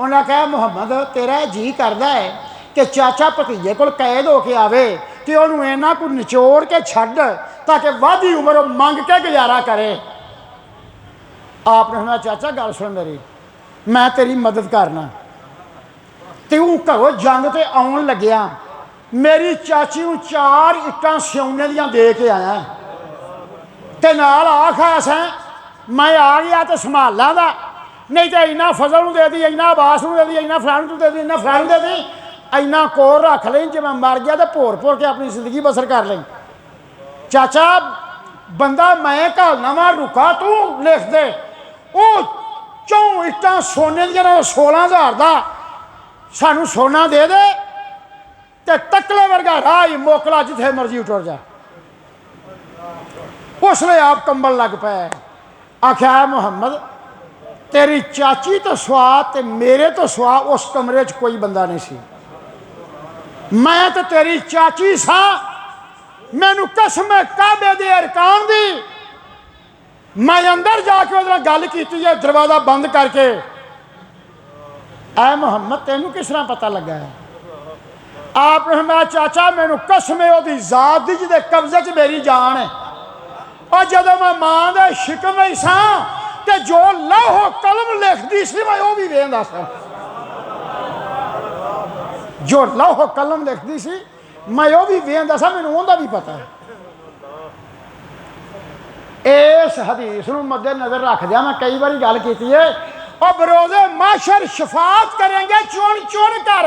उन्हें कहा मुहम्मद तेरा जी करता है कि चाचा भतीजे को कैद होके आवे तो उन्होंने इन्हों को निचोड़ के छड्ड ताकि वाधी उम्र मंग के गुजारा करे। आपने सुना चाचा गल सुन मेरी, मैं तेरी मदद करना, तू घरों जंग ते आउन लग्या मेरी चाची को 4 इट्टां सिउने दियां दे के आया ते नाल आख है मैं आ गया तो संभाला दा, नहीं तो इन्ना फजल नूं दे दी, इन्ना अब्बास नूं दे दी, इन्ना फलाण नूं दे दी, इन्ना फलाण दे दी, इन्ना कोर रख लें जे मैं मर गया तो भोर भोर के अपनी जिंदगी बसर कर लें। चाचा बंदा मैं घालना वा रुका तू लिख दे, वो 4 इट्टां सोने दियां 16,000 का सानू सोना दे दे ते तकले वर्गा राह ही मोकला जिथे मर्जी उतर जा। उसले आप कंबल लग पे, आख्या मुहम्मद तेरी चाची तो सुआ ते मेरे तो सुआ उस कमरे च कोई बंदा नहीं सी, मैं तो तेरी चाची सा, मैनू कसम है काबे दे अरकान दी, मैं अंदर जाके उहदे नाल गल कीती है दरवाजा बंद करके। ऐ मुहम्मद तेनू किस तरह पता लगा है? आपने मैं चाचा मैनू कसम है ओदी जात दी जिहदे कब्जे च मेरी जान है, और जदों मैं मां दे शिकम ही सा ते जो लौह कलम लिखदी सी मैं वो भी वेंदा सा, जो लौह कलम लिखदी सी मैं वो भी वेंदा सा, मैनू उहदा भी पता है। इस हदीस नूं मद्दे नज़र रखदिया मैं कई बार गल कीती है, और बरोज़े माशर शफात करेंगे चुन चुन कर,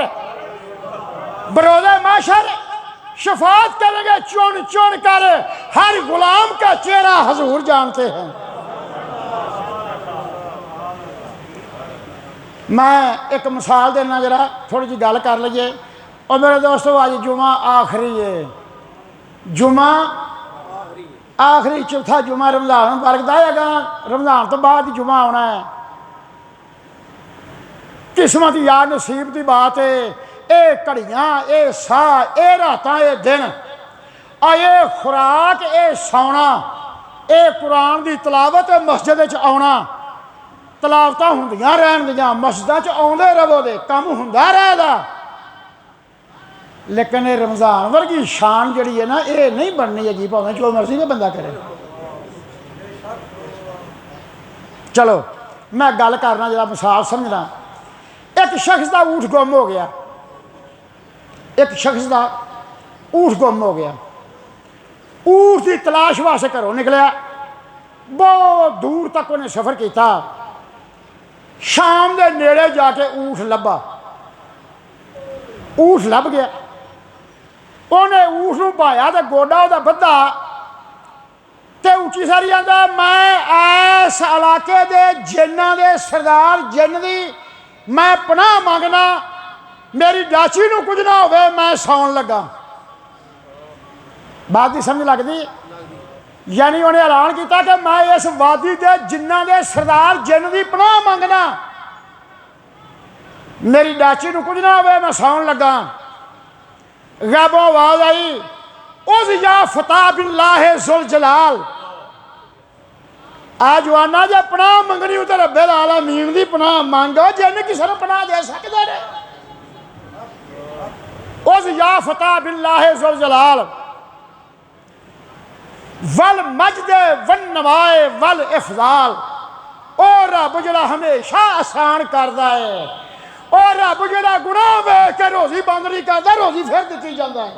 बरोज़े माशर शफात करेंगे चुन चुन कर, हर गुलाम का चेहरा हजूर जानते हैं। मैं एक मिसाल देना जरा थोड़ी जी गल कर लीए। और मेरे दोस्तों आज जुमा आखिरी है, जुमा आखिरी चौथा जुमा रमज़ान मुबारक दा है, रमज़ान तो बाद जुमा आना है। किस्मत या नसीब की बात है, ये घड़ियाँ ये साह ये रातां ये दिन और ये खुराक ये सौना ये कुरान की तलावत मस्जिद आना, तलावत होंदियां रहन दियां, मस्जिद आउंदे रवो दे, काम हुंदा रहेगा, लेकिन ये रमज़ान वर्गी शान जिहड़ी है ना ये नहीं बननी हैगी, भावें जो मर्जी में बंदा करे। चलो मैं गल करना जरा मिसाल समझना। एक शख्स का ऊँट गुम हो गया, एक शख्स का ऊँट गुम हो गया, ऊँट की तलाश वास्ते घरों निकलिया, बहुत दूर तक उन्हें सफ़र किया, शाम के नेड़े जाके ऊठ लभा, ऊठ लभ गया। उन्हें ऊठ नूं भाया तो गोडा उहदा बद्धा ते उच्ची सारी आंदा मैं इस इलाके दे जिन्नां दे सरदार जिन्न दी मैं पनाह मंगना, मेरी डाची नूं कुछ ना होवे, मैं सौन लगा। बात की समझ लगती? यानी उन्हें ऐलान किया कि मैं इस वादी के जिन्ना के सरदार जिन्न की पनाह मंगना, मेरी डाची नूं कुछ ना होवे, मैं सौन लगा। गैबों आवाज आई, उस या फतह बिल्लाह जुल जलाल, आ जवाना जे पनाह मंगनी हो तो रब्बे आलमीन की पनाह मंगो, जिन्न किसी को पनाह दे सकते हैं। उस या फतह बिल्लाह जुल जलाल वल मजद वन नवाए वल इफजाल, और रब जड़ा हमेशा आसान करता है, और रब जड़ा गुनाह वेख के रोजी बंद नहीं करता, रोजी फिर दी जाता है।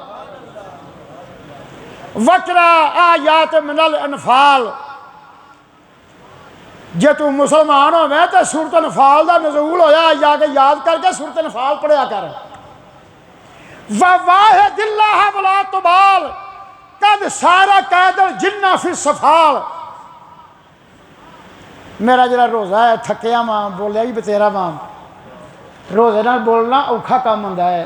वकरा आयात मिनल अनफाल, जे तू मुसलमान होवे तो सूरत अनफाल का नज़ूल होया, जाके याद करके सूरत अनफाल पढ़िया कर। वाह दिल्लाह वला तुबाल कद सारा कैदल जिन्ना फिर सफाल। मेरा जरा रोज़ा है, थकिया मां, बोलिया भी बतेरा मां, रोज़े नाल बोलना औखा काम होंदा है।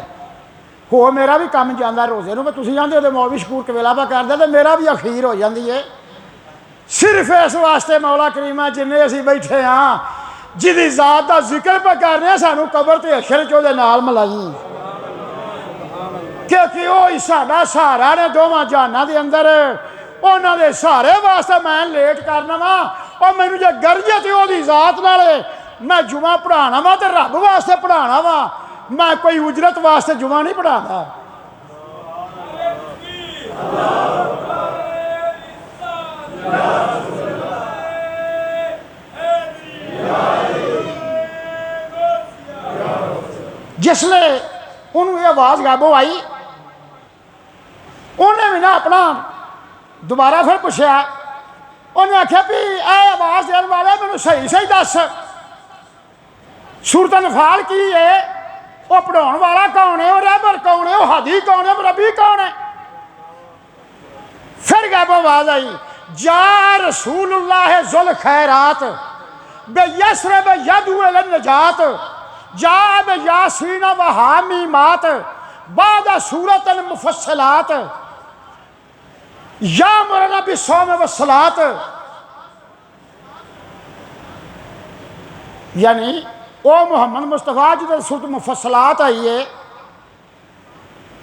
हो मेरा भी काम जाता रोज़े नूं, तुसीं जांदे हो मौलवी शकूर कवेला पा करदा ते मेरा भी अखीर हो जाती है। सिर्फ इस वास्ते मौला करीमा जिन्ने असीं बैठे हाँ, जिहदी ज़ात दा जिक्र पे कर रहे हैं, सानू कबर ते अशर च उहदे नाल मिलाई, क्योंकि वो ही साडा सहारा ने दोवां जहानां दे अंदर। उन्हां दे सहारे वास्ते मैं लेट करना वा, और मैनू जे गरजे ते ओहदी ज़ात नाल मैं जुमा पढ़ाना वा, तो रब वास्ते पढ़ाना वा, मैं कोई उजरत वास्ते जुमा नहीं पढ़ाता। जिसले उन्होंने आवाज़ गायबो आई, उन्हें भी ना अपना दोबारा फिर पूछा, उन्हें आख्या भी यह आवाज़ देने वाले मैनू सही सही दस, सूरत अनफाल की है, वह पढ़ाने वाला कौन है, वह रहबर कौन है, वह हादी कौन है, रबी कौन है। फिर गायबो आवाज़ आई, जा रसूलुल्लाह जुल खैरात बेयसर बेयदु अल नजात, जा बे यासीन व हामीमात बाद सूरत अल मुफस्सलात, या मरना बिस्सौम व सलात। यानी ओ मोहम्मद मुस्तफ़ा जो सूरत मुफस्सलात आई है,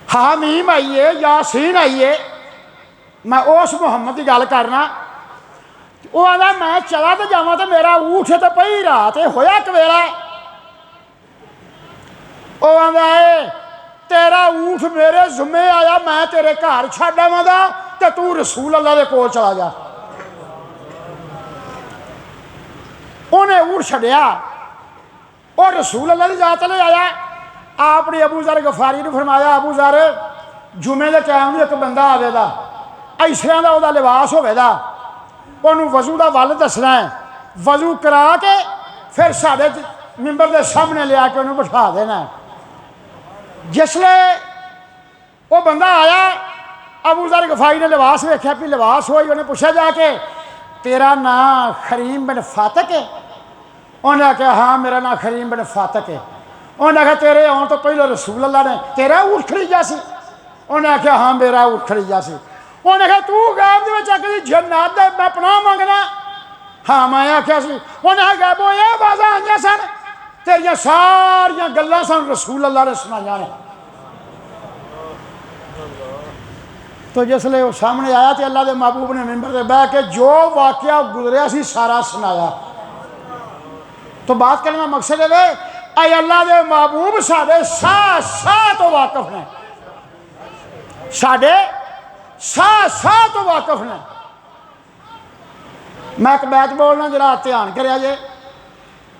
हामीम आई है, यासीन आई है, मैं उस मुहम्मद की गल करना। वो आंदा मैं चला तो जावा तो मेरा ऊठ तो पई रात होया कवेला, वो आंदा है तेरा ऊठ मेरे जुम्मे आया, मैं तेरे घर छड्ड आवांगा ते तू रसूल अल्लाह दे कोल चला जा। उन्हें ऊठ छड्डिया और रसूल अल्लाह दी जात ले आया। आपने अबू ज़र गफारी ने फरमाया, अबू ज़र जुमे के टाइम एक बंदा आवेगा, ऐसियां दा ओहदा लिबास होवेगा, उन्होंने वजू का वल दसना है, वजू करा के फिर साढ़े मिंबर के सामने लिया के उन्होंने बिठा देना है। जिसले वो बंदा आया, अबू ज़र गफारी ने लिबास वेख्या भी लिबास होई, उन्हें पूछा जाके तेरा नाम खरीम बिन फातक है? उन्हें आख्या हाँ मेरा नाम खरीम बिन फातक है। उन्हें आख्या तेरे आने तो पहले रसूल अल्लाह ने तेरा ऊठ खरीदा सी? उन्हें आख्या हाँ मेरा ऊठ खरीदा सी। उन्हें आख्या तू गैब दे आखी जन्नत दे मैं पनाह मंगना? हाँ मैं आख्या सी। उन्हें गैबों ये आवाज़ां आईयां सन, तेरियां सारियां गल्लां सन रसूल अल्लाह ने सुनाइयां ने। तो जिसले वो सामने आया तो अल्लाह के महबूब ने मिंबर से बह के जो वाकया गुजरिया सी सारा सुनाया। तो बात करने का मकसद है अय अल्लाह के महबूब साढ़े साह साह तो वाकफ ने, साढ़े साह साह तो वाकफ ने। मैं एक बैत बोलना जरा ध्यान करिया जे,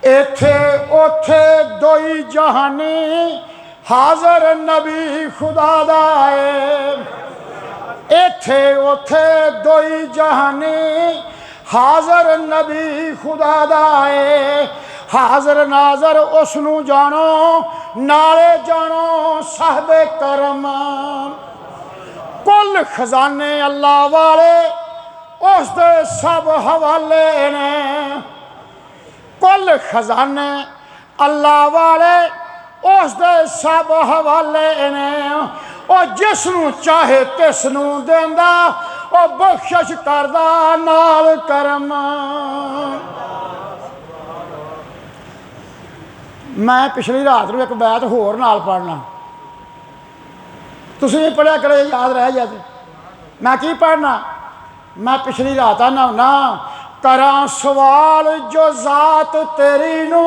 इथे उथे दोई जहानी हाजर नबी खुदा दा है। इथे उथे दोई जहानी हाजर नबी खुदा दा है। हाज़र नाज़र उसनू जानो नाले जानो साहबे करम कुल खजाने अल्लाह वाले उस दे सब हवाले ने कुल खजाने अल्लाह वाले उस दे सब हवाले ने और जिसनू चाहे तिसनू देंदा और बख्शिश करदा नाल करम। मैं पिछली रात को एक बैत होर नाल पढ़ना तुसीं भी पढ़िया करो याद रह जाए। मैं की पढ़ना मैं पिछली रात आना होना करा सवाल जो जात तेरी नू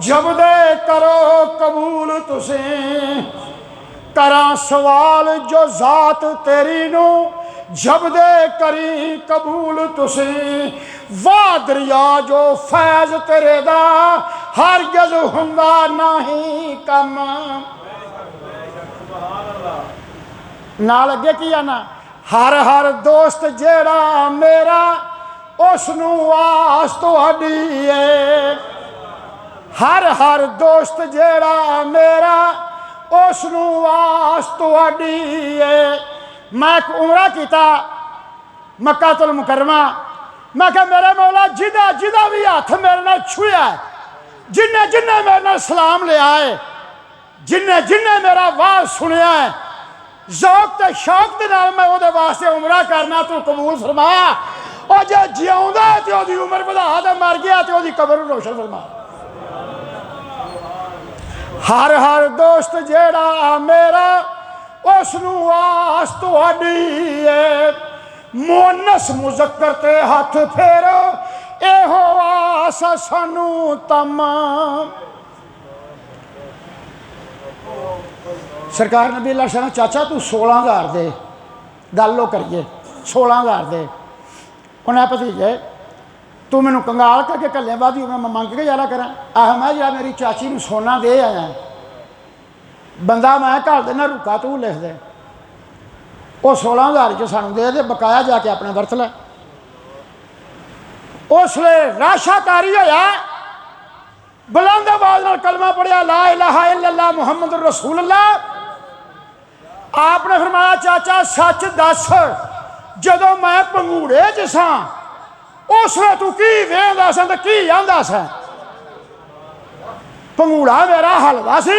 जब दे करो कबूल तुसीं करा सवाल जो जात तेरी नू जब दे करी कबूल तुसीं वाह दरिया जो फैज़ तेरे दा हरगिज़ हुंदा नहीं कम। नाल अगे की आना हर हर दोस्त जेड़ा मेरा उसनू आस तुहाडी है हर हर दोस्त जेड़ा मेरा उसनू आस तुहाडी है। मैं एक उमरा किया मक्कातुल मुकरमा मैं क्या मेरे मौला जिदा जिदा भी हथ मेरे नाल छुआ जिन्हें जिन्हें मेरे नाल सलाम लिया है जिन्हें जिन्हें मेरा वाज सुनिया है ज़ौक़ ते शौक़ दे नाल मैं उहदे वास्ते उमरा करना तू कबूल फरमा और जे जिउंदा है ते ओहदी उम्र वधा ते मर गया ते ओहदी कब्र रोशन फरमा। हर हर दोस्त जेड़ा मेरा उसनू आस तुहाडी है मुअन्नस मुज़क्कर ते हथ फेरो एहो आस सानू तमाम। सरकार नबी अल्लाह शाह चाचा तू 16,000 दे गल लो करिए 16,000 दे उन्हें भतीजे तू मैनू कंगाल करके कल्ले बाद मैं मंग के जाना करा आह मैं जरा मेरी चाची नू सोना दे आया बंदा मैं घर देना रुका तू लिख दे वो 16,000 च सानू दे बकाया जाके अपना वरत लै। उसले राशाकारी होया बुलंद आवाज नाल कलमा पढ़िया ला इलाहा इल्लल्लाह मुहम्मद रसूलुल्लाह। आपने फरमाया चाचा सच दस जदों मैं पंगूड़े च सां उसले तू की वेंदा सा ते की आंदा सा पंगूड़ा मेरा हलदा सी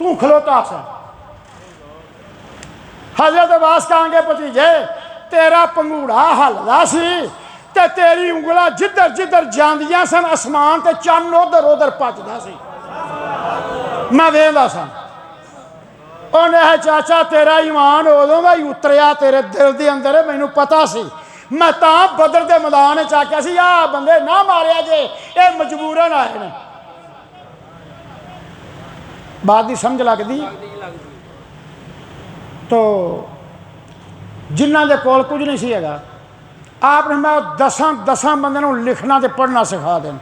तू खलोता सा। हजरत अब्बास कहांगे भतीजे तेरा पंगूड़ा हलदा सी ते तेरी उंगलां जिधर जिधर जांदियां सन आसमान ते चन्न उधर उधर भजदा सी मैं वेंदा सा। उन्हें चाचा तेरा ईमान उदों दा ही उतरिया तेरे दिल दे अंदर मैनू पता सी मैं तां बदर दे मैदान च आख्या सी आ बंदे ना मारिया जे ये मजबूरन आए ने। बात दी समझ लगदी तो जिन्हां दे कोल कुछ नहीं सी हैगा आपने मैं दसां बंदे नूं लिखना ते पढ़ना सिखा देन।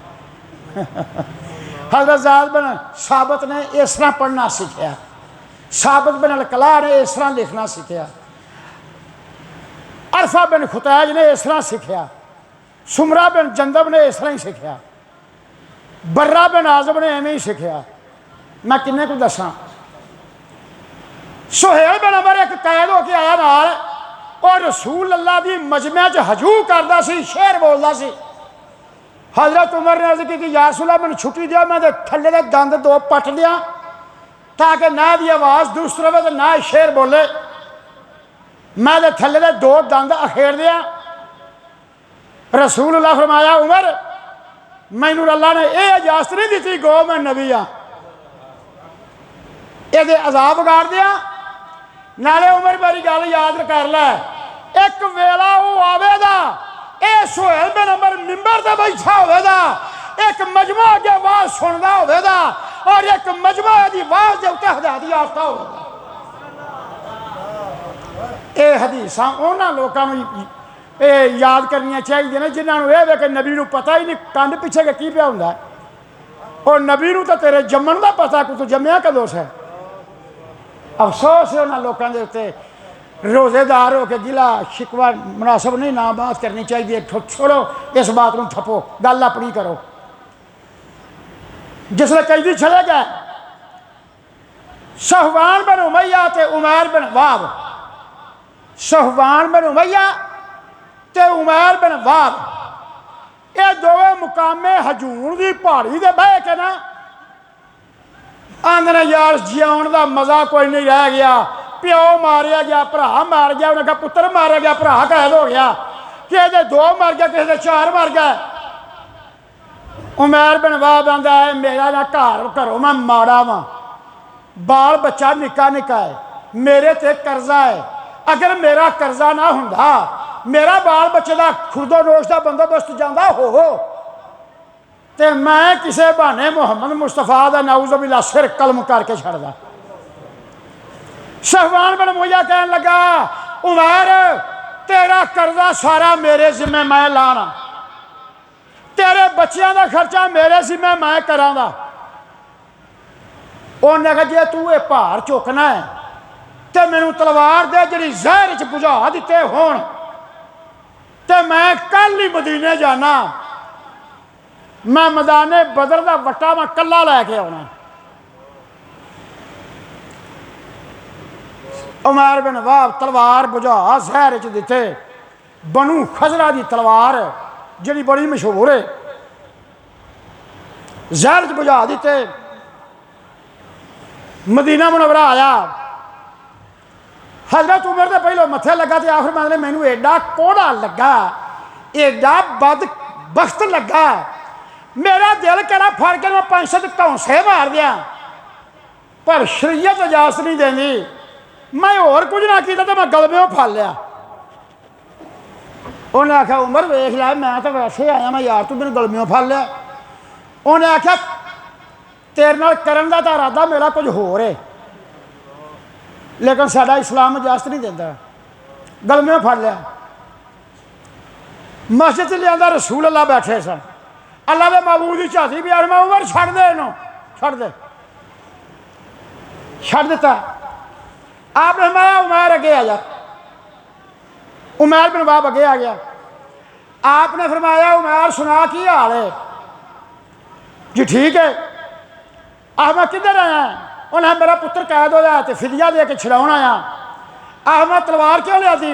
हज़रत ज़ैद बिन साबित ने इस तरह पढ़ना सीखिया साबित बिन अल-कला ने इस तरह लिखना सीखिया अरफा बिन खुतैज ने इस तरह सीखिया सुमरा बिन जंदब ने इस तरह ही सीखिया बर्रा बिन आज़म ने एवं ही सीखिया। मैं किन्ने को दसा सुहेल बिन अमर एक कैद होके आया नाल और रसूल अल्लाह की मजमे च हजू करता सी शेर बोलता सी। हजरत उमर ने अर्ज़ की या रसूल अल्लाह मैनूं छुट्टी दिया मैं थल्ले दे दंद दो पट दिया ताकि ना दी आवाज़ दुरुस्त रहे तो ना शेर बोले मैं दे थल्ले दे दो दंद अखेड़ दिया। रसूल अल्लाह फरमाया उमर मैनूं अल्लाह ने यह इजाजत नहीं दी गो मैं नबी हाँ ये अजाब गाड़ दिया नाले उमर मेरी गल याद कर लै एक वेला वो आवेगा ये सुहेल बिन अमर मिंबर ते बैठा होवेगा एक मजमा अगे आवाज सुनदा होवेगा और एक मजमा दी आवाज दे उत्ते हदायत याफ्ता होवेगा। ये हदीसां उन्हां लोकां नूं याद करनियां चाहिए ने जिन्हां नूं वे कि नबी नूं पता ही नहीं कंध पिछे के की पिया हुंदा और नबी नूं तां तेरे जम्मण दा पता कि तू जम्मिया कदों से। अफसोस है उन्होंने लोगों के उत्ते रोजेदार हो के गिला शिकवा मुनासब नहीं ना बात करनी चाहिए छोड़ो इस बात को थप्पो गल अपनी करो। जिसले कैदी चले गए सहवान बिन उमैया ते उमैर बिन वाब, सहवान बिन उमैया ते उमैर बिन वाब, ये दोवे मुकामे हजून की पहाड़ी से बह के ना आंदे ने यार जिउण का मज़ा कोई नहीं रह गया, प्यो मारिया गया, भरा मार गया, उन्हें कहा पुत्र मारा गया, भरा कैद हो गया, किसी के 2 मर गए, किसी के 4 मर गए। उमैर बिन वाब आंदा है मेरा ना घरों मैं माड़ा वा, बाल बच्चा निक्का निक्का है, मेरे ते कर्जा है, अगर मेरा कर्जा ना हुंदा मेरा बाल बच्चे का खुरदो नोश का बंदोबस्त जाता हो तो मैं किसी बहाने मुहम्मद मुस्तफा का नाउज़ुबिल्लाह सिर कलम करके छड़दा। सहवान बिन उमैया कहन लगा उमैर तेरा कर्जा सारा मेरे जिम्मे मैं लाना, तेरे बच्चों का खर्चा मेरे जिम्मे मैं करांगा। उन्हें कहा जे तू ये भार चुकना है तो मैनू तलवार दे जिहड़ी जहर च बुझा दिते होण ते मैं कल ही मदीने जाना, मैं मैदाने बदर का वट्टा मैं कला लैके आना। उमैर बिन वाब तलवार बुझा जहर च दिते, बनू खजरा की तलवार जिहड़ी बड़ी मशहूर है, जहर च बुझा दिते। मदीना मुनव्वरा आया, हजरत उमर के पहलों मत्थे लगा तो आखिर मतलब मैनू एडा कोड़ा लगा, एडा बदबख्त लगा, मेरा दिल करा फड़ के मैं 5-7 धौंसे मार दिया, पर शरीयत इजाजत नहीं देती, मैं होर कुछ ना किया तो मैं गलबे फल लिया। उन्हें आख्या उमर वेख लिया मैं तो वैसे आया, मैं यार तू मैंने गलबियों फल लिया। उन्हें आख्या तेरे नाल करन दा तां इरादा मेरा कुछ होर है, लेकिन साडा इस्लाम इजाजत नहीं देता, गलबियों फल लिया। मस्जिद लिया रसूल अल्लाह बैठे सन, अल्लाह के महबूब की झांसी भी मैं उमर छड़ दे इनू, छड़ दे, छड़ दिता। आपने फरमाया उमैर अगे आ जा, उमैर बिन वाब अगे आ गया। आपने फरमाया उमैर सुना की हाल है जी? ठीक है। आह मैं किधर आया? उन्हें मेरा पुत्र कैद होया तो फिदिया दे के छुड़ाउण आया। आह मैं तलवार क्यों लिया दी?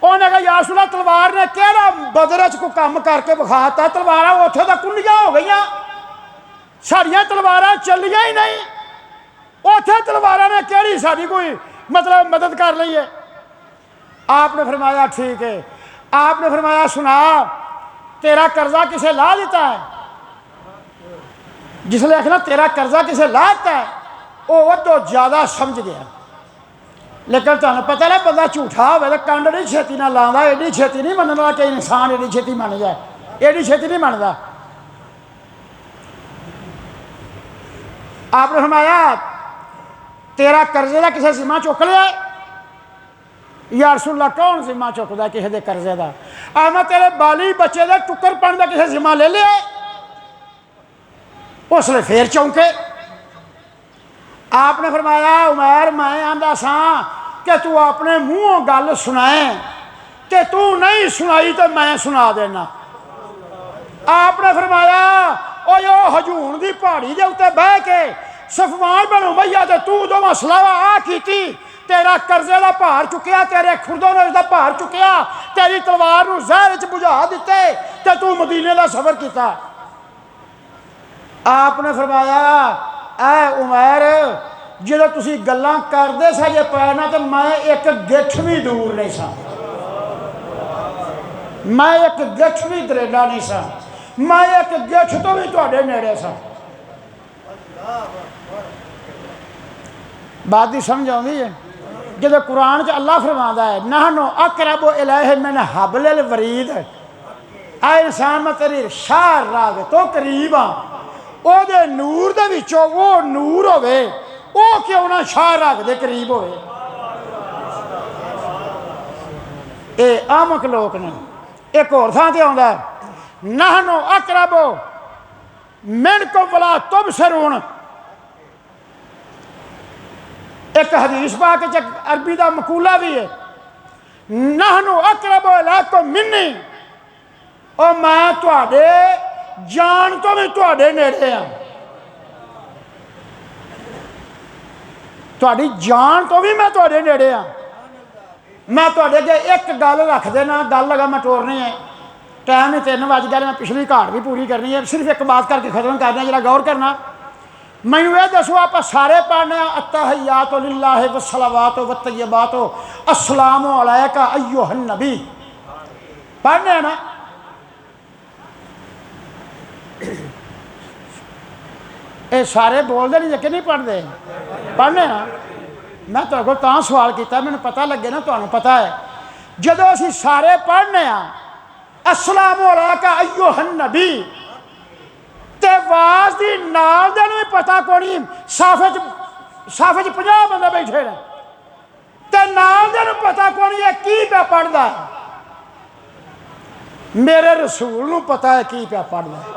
उन्हें कहा या रसूल अल्लाह तलवार ने केड़ा बदर च कोई काम करके विखाता, तलवारां उत्थे तां कुंडियां हो गई, साड़ियां तलवारां चलियां ही नहीं, उत्थे तलवारां ने केड़ी साड़ी कोई मतलब मदद कर ली है। आपने फरमाया ठीक है। आपने फरमाया सुना तेरा कर्जा किसे ला दिता है? जिसने आखना तेरा कर्जा किसे ला दिता है वो तो ज्यादा समझ गया, लेकिन तुहानूं पता ना बंदा झूठा हो तो कंड नहीं छेती ना लाँदा, एडी छेती नहीं मनदा कि इंसान एडी छेती मन जाए, एडी छेती नहीं मनदा। आपने फरमाया तेरा कर्जे का किसी जिम्मा चुक लिया? या रसूल अल्लाह कौन जिम्मा चुकता किसी के कर्जे का? मैं तेरे बाली बच्चे का टुकरपन का किसी जिम्मा ले लिया? उसने फिर चौंके। आपने फरमाया उमैर मैं आंदा सा कि तू अपने मूँहों गल सुनाए, कि तू नहीं सुनाई तो मैं सुना देना। आपने फरमाया ओ हजून की पहाड़ी के उत्ते बह के सफवान बिन उमैया ते तू दोवां सलावा आ कीती, तेरा कर्जे का भार चुकया, तेरे खुरदोनोश का भार चुकया, तेरी तलवार नूं जहर च बुझा दिते ते तू मदीने का सफर किया। आपने फरमाया ऐ उमैर जो तुसी गल्लां करदे सजे पए ना तो मैं एक गिठ भी दूर नहीं सा, मैं एक गिठ भी दरेडा नहीं सा, मैं एक गिठ तो भी तुहाडे नेड़े सा। बात की समझ आती है? जो कुरान च अल्लाह फरमाता है नहनु अक़रबु इलैहि मिन हब्लिल वरीद, ऐ इंसान मैं तेरी शाह राग तो करीब हाँ, ओदे नूर दे विचों वो नूर होवे, वो क्यों ना शाह राग दे करीब होवे। ये आमक लोग ने। एक होर थां ते आउंदा नहनु अक़रबु मिनकुम वला तुबसिरून, एक हदीस पाक च अरबी का मकूला भी है नहनु अक़रबु इलैकुम मिन्नी, और मैं तुहाडे जान तो भी तुहाडे नेड़े आ, तुहाडी जान तो भी मैं तुहाडे नेड़े आ। मैं तुहाडे अगे एक गल रख देना, गल लगा मैं टोरनी है, टाइम ही 3 बज गया, मैं पिछली घाट भी पूरी करनी है, सिर्फ एक बात करके खत्म करना, जरा गौर करना। मैनू ये दसो, आप सारे पढ़ने अत्तहियातु लिल्लाहि वस्सलावातु वत्तय्यिबातु अस्सलामु अलैका अय्युहन नबी, पढ़ने हैं ना? ये सारे बोलते नहीं कि नहीं पढ़ते, पढ़ने ना? मैं तुहाडे कोल तां सवाल किया, मैनू पता लगे ना तुहानू पता है। जदों असीं सारे पढ़ने अस्सलामु अलैका अय्युहन नबी, ते आवाज दी नाल दे नहीं पता कोनी, साफे च 50 बंदे बैठे ने, ते नाल दे नूं पता कोनी है की पे पढ़दा है। मेरे रसूल नूं पता है की पे पढ़दा है।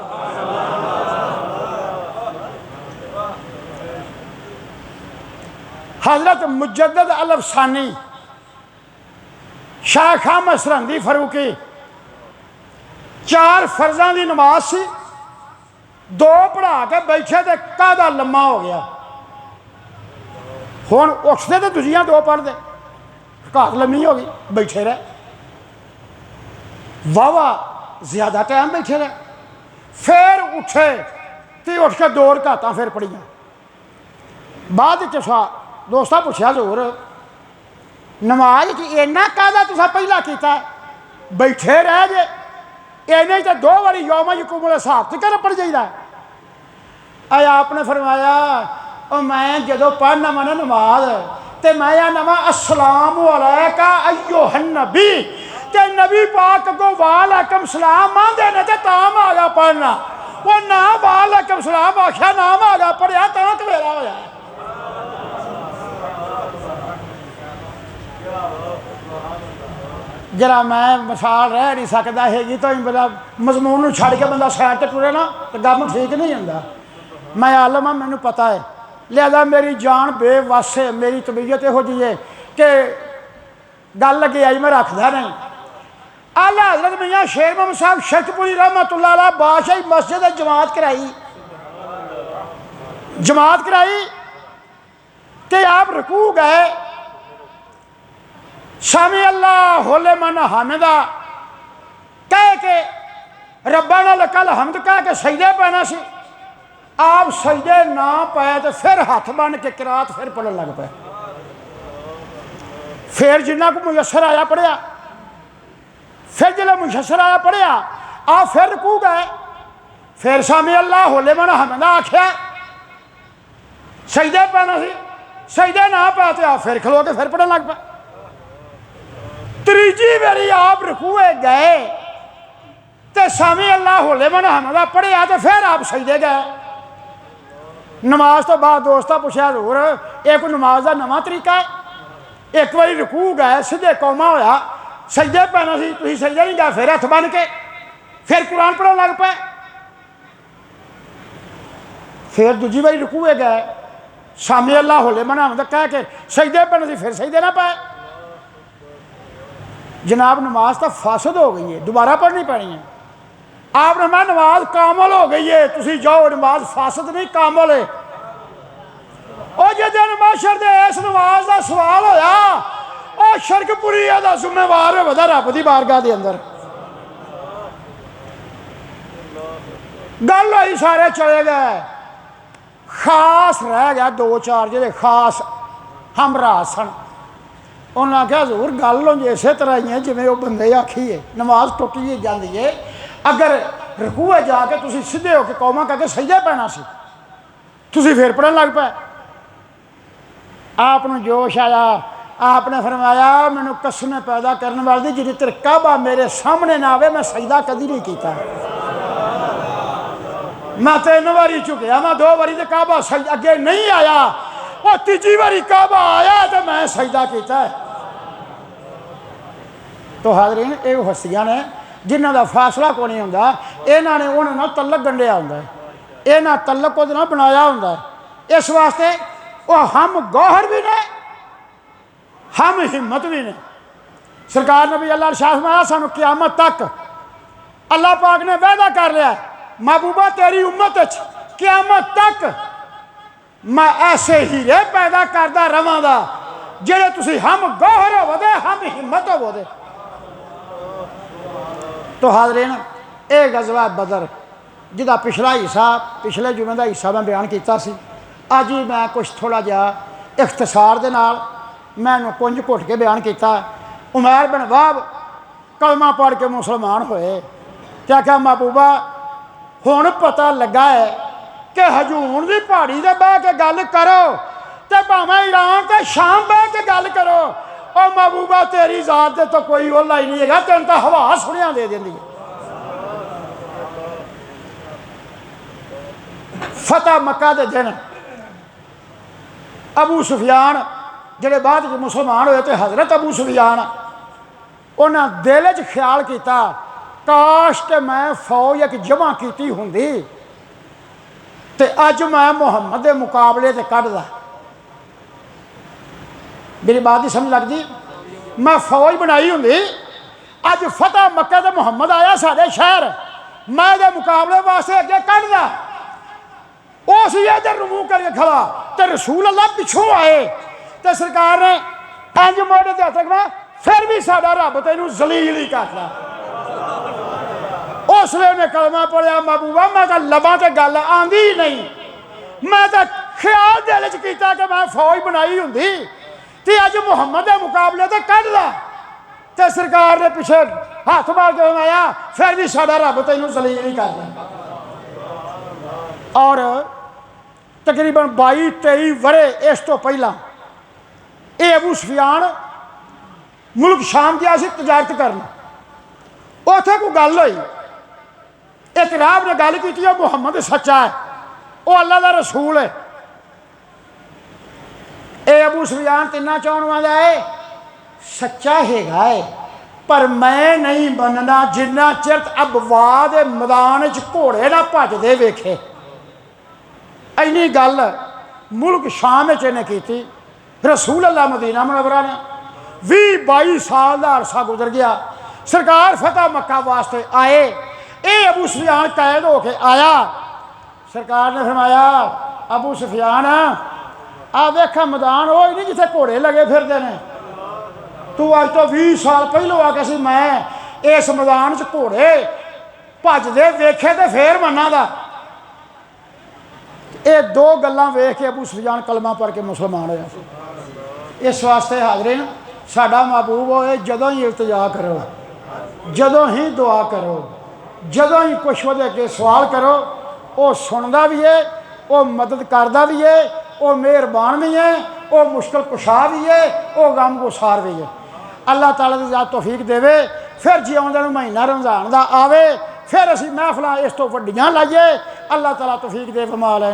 हजरत मुजद्दद अल अफसानी, शेख अहमद सरहंदी फरूकी, 4 फर्जां दी नमाज सी, 2 पढ़ा के बैठे तो कादा लम्मा हो गया। हुण उठते तो दूजियां 2 पढ़ते, घात लम्मी हो गई, बैठे रहे वाहवा ज्यादा टाइम बैठे रहे, फिर उठे तो उठ के 2 रकातां फिर पढ़ियां। बाद दोस्तां पुछया जोर नमाज कि इन्ना कादा तुसां पहला कीता, बैठे रह जे, इन्हें तो 2 बारी यौम यकूमुल हिसाब तो कर पढ़ जाइदा। आया आपने फरमाया, और मैं जदों पढ़ना वा ना नमाज, तो मैं आना वा अस्सलामु अलैका अय्युहन नबी, ते नबी पाक को वालेकुम सलाम आंदे ने ते ताम आ गया पढ़ना, वो ना वालेकुम सलाम आख्या नाम आ गया पढ़िया तां कवेरा होया। जरा मैं मिसाल रह नहीं सकता हैगी, तो बंदा मजमून छड़ के बंदा साइड ते टुरे ना तो गम ठीक नहीं होंदा। मैं आलम हाँ, मैनू पता है, लिहाजा मेरी जान बेवस है, मेरी तबीयत यहो जी है कि गल लगे आई मैं रखदा नहीं। आला हजरत मियाँ शेर मोहम्मद साहब शरकपुरी रहमतुल्लाह अलैह बादशाही मस्जिद जमात कराई ते आप रुकू गए, सामी अल्लाह लिमन हमिदा कह के रब्बाना लकल हम्द कह के सजदे पैना सी। आप सजदे ना पाए तो फिर हाथ बन के किरात फिर पढ़न लग पे, फिर जिन्ना को मुयसर आया पढ़िया, फिर जिला मुयसर आया पढ़िया, आप फिर रुकू गए, फिर सामी अल्लाह लिमन हमिदा आख्या, सजदे पैना सी, सजदे ना पाए तो आप फिर खलो के फिर पढ़न लग पे। तीजी बारी आप रुकूए गए तो सामी अल्लाह लिमन हमिदा पढ़िया तो फिर आप सजदे गए। नमाज तो बाद दोस्ता पूछा हजूर ये कोई नमाज का नवा तरीका है, एक बारी रुकू गए सीधे कौमा होया, सजदे पैना सी, तुसीं सजदे नहीं गए, फिर हथ बन के फिर कुरान पढ़न लग पे, फिर दूजी बारी रुकूए गए, सामी अल्लाह लिमन हमिदा कह के सजदे पैना सी, फिर सजदे ना पाए। जनाब नमाज तो फासद हो गई है, दोबारा पढ़नी पैनी है। आपने मैं नमाज कामल हो गई है, तुसी जाओ, नमाज फासद नहीं कामल है। और जिस दिन माशर दे इस नमाज का सवाल होया, और शरकपुरी दा जिम्मेवार होगा रब की बारगाह के अंदर। गल हुई सारे चले गए, खास रह गया 2-4 जो खास हमरा सन। उन्हें आख्या हजूर गल होंगी इस तरह ही है जिमें वो बंदे आखी है, नमाज टुट ही जाती है, अगर रकूए जाके तुम सीधे होकर कौमा करके सजदे पैना सी, तुम फिर पढ़न लग पे। आपने जोश आया, आपने फरमाया मैनू कसमें पैदा करने वाली जिन्हें तेरे काबा मेरे सामने ना आवे मैं सजदा कदी नहीं किया। मैं 3 बारी झुकया, मैं 2 बारी तो काबा अगे नहीं आया, और तीजी बारी काबा आया तो मैं सजदा किया है। तो हाजरीन ये हस्तियां ने जिन्हों का फैसला को नहीं होंदा, इन्हों ने उन्होंने तलक गंढिया होंदा है, इन्होंने तलक वो बनाया होंदा है। इस वास्ते वो हम गौहर भी ने, हम हिम्मत भी ने। सरकार नबी अल्लाह शाह फरमाया सानू क़यामत तक अल्लाह पाक ने वादा कर लिया महबूबा तेरी उम्मत क़यामत तक मैं ऐसे हीरे पैदा करता रवांगा जेड़े तुसी हम गौहर होवोगे हम हिम्मत होवोगे। तो हाज़रीन ये गज़वा बदर जिदा पिछला हिस्सा पिछले जुमे का हिस्सा मैं बयान किया सी। अज ही मैं कुछ थोड़ा जिहा इख्तिसार दे नाल मैं कुंज घुट के बयान किया। उमैर बिन वाब कलमा पढ़ के मुसलमान होए तो आख्या महबूबा हुण पता लगा है कि हजूर की पहाड़ी से बह के गल करो तो भावें ईरान ते शाम बह के गल करो। और महबूबा तेरी जात तो कोई ओला ही नहीं है, तेन तो हवा सुनिया दे देंदी है। फतह मक्का के दिन अबू सुफियान जेडे बाद मुसलमान होए तो हज़रत अबू सुफियान उन्हें दिल च ख्याल किया काश के मैं फौज एक जमा की होंदी ते अज मैं मुहम्मद के मुकाबले ते कढ़दा। मेरी बात की समझ लगती, मैं फौज बनाई होंदी अज फतह मक्का ते मुहम्मद आया साढ़े शहर मैं दे मुकाबले वास्ते अगे कढ़दा। उस इधर रिमूव करके खड़ा तो रसूल अल्लाह पिछों आए तो सरकार ने इंज मोड़े ते हथ रखना फिर भी साडा रब तेनू जलील ही करदा। उसले उन्हें कलमा पढ़िया महबूबा मैं तो लबा तो गल आंदी ही नहीं, मैं तो ख्याल दिल च कीता कि मैं फौज बनाई होंदी ते अज मुहम्मद के मुकाबले तो कढ़दा। तो सरकार ने पिछे हाथ मार के आया फिर भी साडा रब तेनू जलील ही करदा। और तकरीबन 22-23 वरे इस तो पहला ये अबू सुफियान मुल्क शाम गया सी तजारत करना। उत्थे कोई गल हुई, एक राब ने गल की मुहम्मद सच्चा है, वो अल्लाह का रसूल है। ये अबू सुफियान तिना चौन का है सच्चा है पर मैं नहीं बनना जिन्ना चिर अबवा के मैदान च घोड़े ना भजदे वेखे। इन्नी गल मुल्क शाम इन्हें की। रसूल अल्लाह मदीना मुनव्वरा ने 20-22 साल का अरसा गुजर गया। सरकार फतह मक्का वास्ते आए, ये अबू सुफियान कैद होके आया। सरकार ने फरमाया अबू सुफियान आ देखा मैदान वो ही नहीं जिथे घोड़े लगे फिरते हैं, तू अज तो 20 साल पहलों आके सी मैं इस मैदान च घोड़े भजदे वेखे तो फिर मना दा। ये दो गल्लां वेख के अबू सुफियान कलमा पढ़ के मुसलमान होया। इस वास्ते हाज़रीन साडा महबूब होए जदों ही इल्तिजा करो, जदों ही दुआ करो, जदों ही कुछ वो अगे सवाल करो, वो सुनता भी है, वो मदद करता भी है, वो मेहरबान भी है, वो मुश्किल कुशा भी है, वो गम गुसार भी है। अल्लाह ताला दी ज़ात तौफीक देवे। फिर जिउंदे नूं महीना रमज़ान दा आवे फिर असीं महफिलां इस तो वड्डियां लाइए। अल्लाह ताला तौफीक दे फरमा ले।